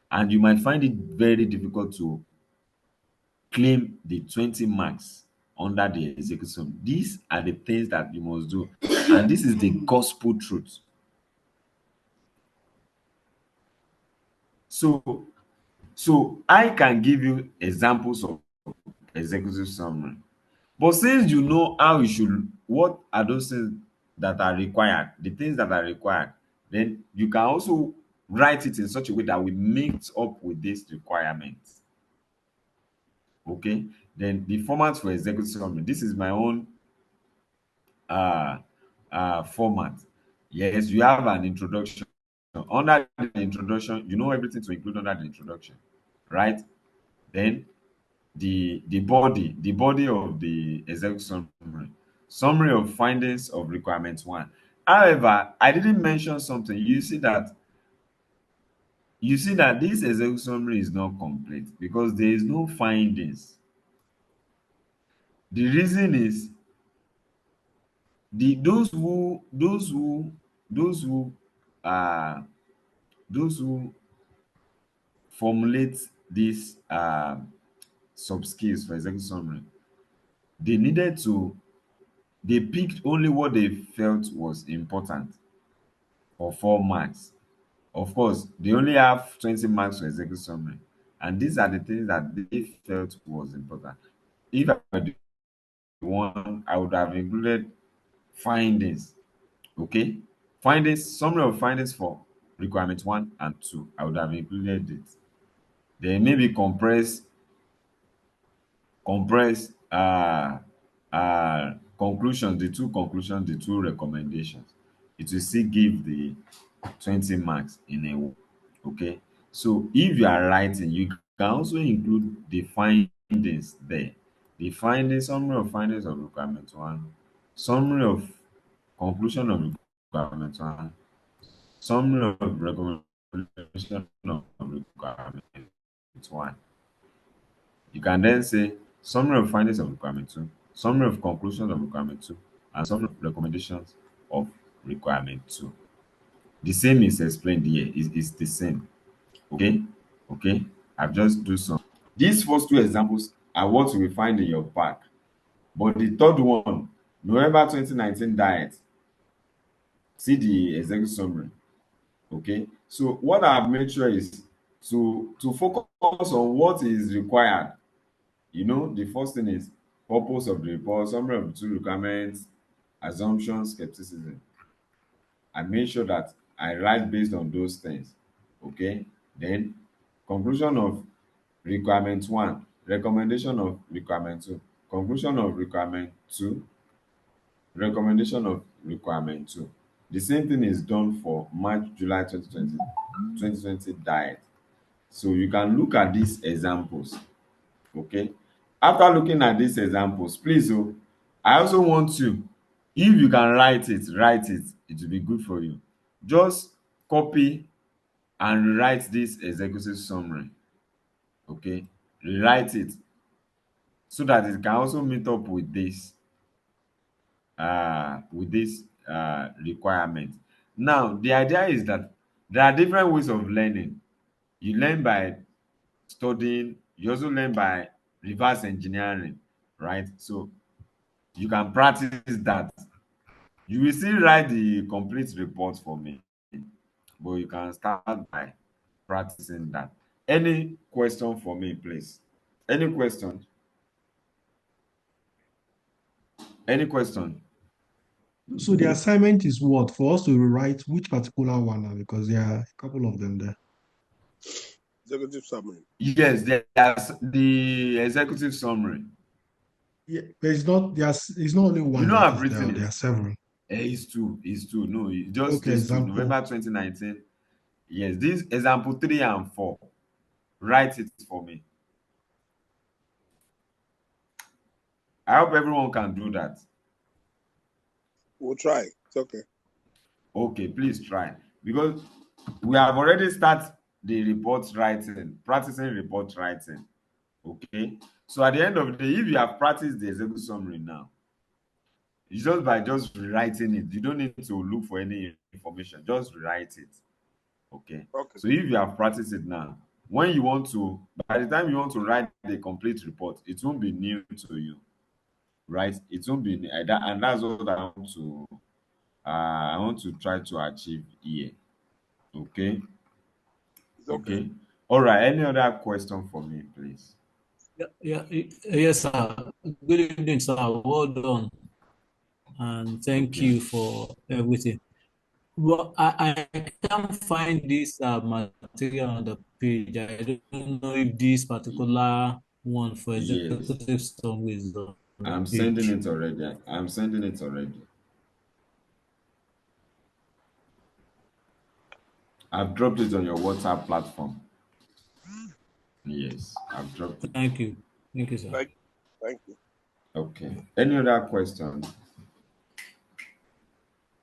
And you might find it very difficult to claim the 20 marks under the execution. These are the things that you must do. And this is the gospel truth. So I can give you examples of executive summary. But since you know how you should, what are those things that are required, the things that are required, then you can also write it in such a way that will meet up with these requirements. Okay, then the format for executive summary. This is my own uh format. Yes, you have an introduction. Under the introduction, you know everything to include under the introduction, right? Then the body of the executive summary of findings of requirement one. However, I didn't mention something. You see that this executive summary is not complete because there is no findings. The reason is the uh those who formulate these sub skills for executive summary, they needed to they picked only what they felt was important for 4 marks. Of course, they only have 20 marks for executive summary, and these are the things that they felt was important. If I were the one, I would have included findings. Okay, findings, summary of findings for requirement one and two. I would have included it. Then maybe compress conclusions, the two conclusions, the two recommendations. It will still give the 20 marks in a way. Okay, so if you are writing, you can also include the findings there. The findings, summary of findings of requirement one, summary of conclusion of requirement one, summary of recommendation of requirement one. You can then say summary of findings of requirement two, summary of conclusions of requirement two, and summary of recommendations of requirement two. The same is explained here. It's the same. Okay, okay. I've just do some. These first two examples are what you will find in your pack. But the third one, November 2019 diet. See the executive summary. Okay. So what I've made sure is to focus on what is required. The first thing is purpose of the report, summary of the two requirements, assumptions, skepticism. I make sure that I write based on those things. Okay. Then conclusion of requirement one, recommendation of requirement two, conclusion of requirement two, recommendation of requirement two. The same thing is done for March, July 2020 diet. So you can look at these examples. Okay. After looking at these examples, please, I also want you, if you can write it, it will be good for you. Just copy and rewrite this executive summary. Okay, rewrite it so that it can also meet up with this requirement. Now, the idea is that there are different ways of learning. You learn by studying, you also learn by reverse engineering, right? So you can practice that. You will still write the complete report for me, but you can start by practicing that. Any question for me, please? Any question? Any question? So the assignment is what? For us to rewrite which particular one now? Because there are a couple of them there. Executive summary. Yes, there's the executive summary. Yeah, it's not only one. You know, that I've is written there. it. There are several. It's two. No, it's just Okay, these two. example. November 2019. Yes, this example 3 and 4. Write it for me. I hope everyone can do that. We'll try. It's okay. Okay, please try. Because we have already started the report writing, practicing report writing. Okay. So at the end of the day, if you have practiced the executive summary now, it's just by just rewriting it. You don't need to look for any information. Just rewrite it. Okay. Okay. So if you have practiced it now, when you want to, by the time you want to write the complete report, it won't be new to you, right? It won't be that, and that's what I want to try to achieve here. Okay. It's okay. Okay. All right. Any other question for me, please? Yes, sir. Good evening, sir. Well done, and thank Okay. you for everything. Well, I can't find this material on the page. I don't know if this particular one for Yes. executive summary is on the I'm sending page. it already. I'm sending it already. I've dropped it on your WhatsApp platform. Yes, I've dropped it. Thank you. Thank you, sir. Thank you. Okay. Any other question?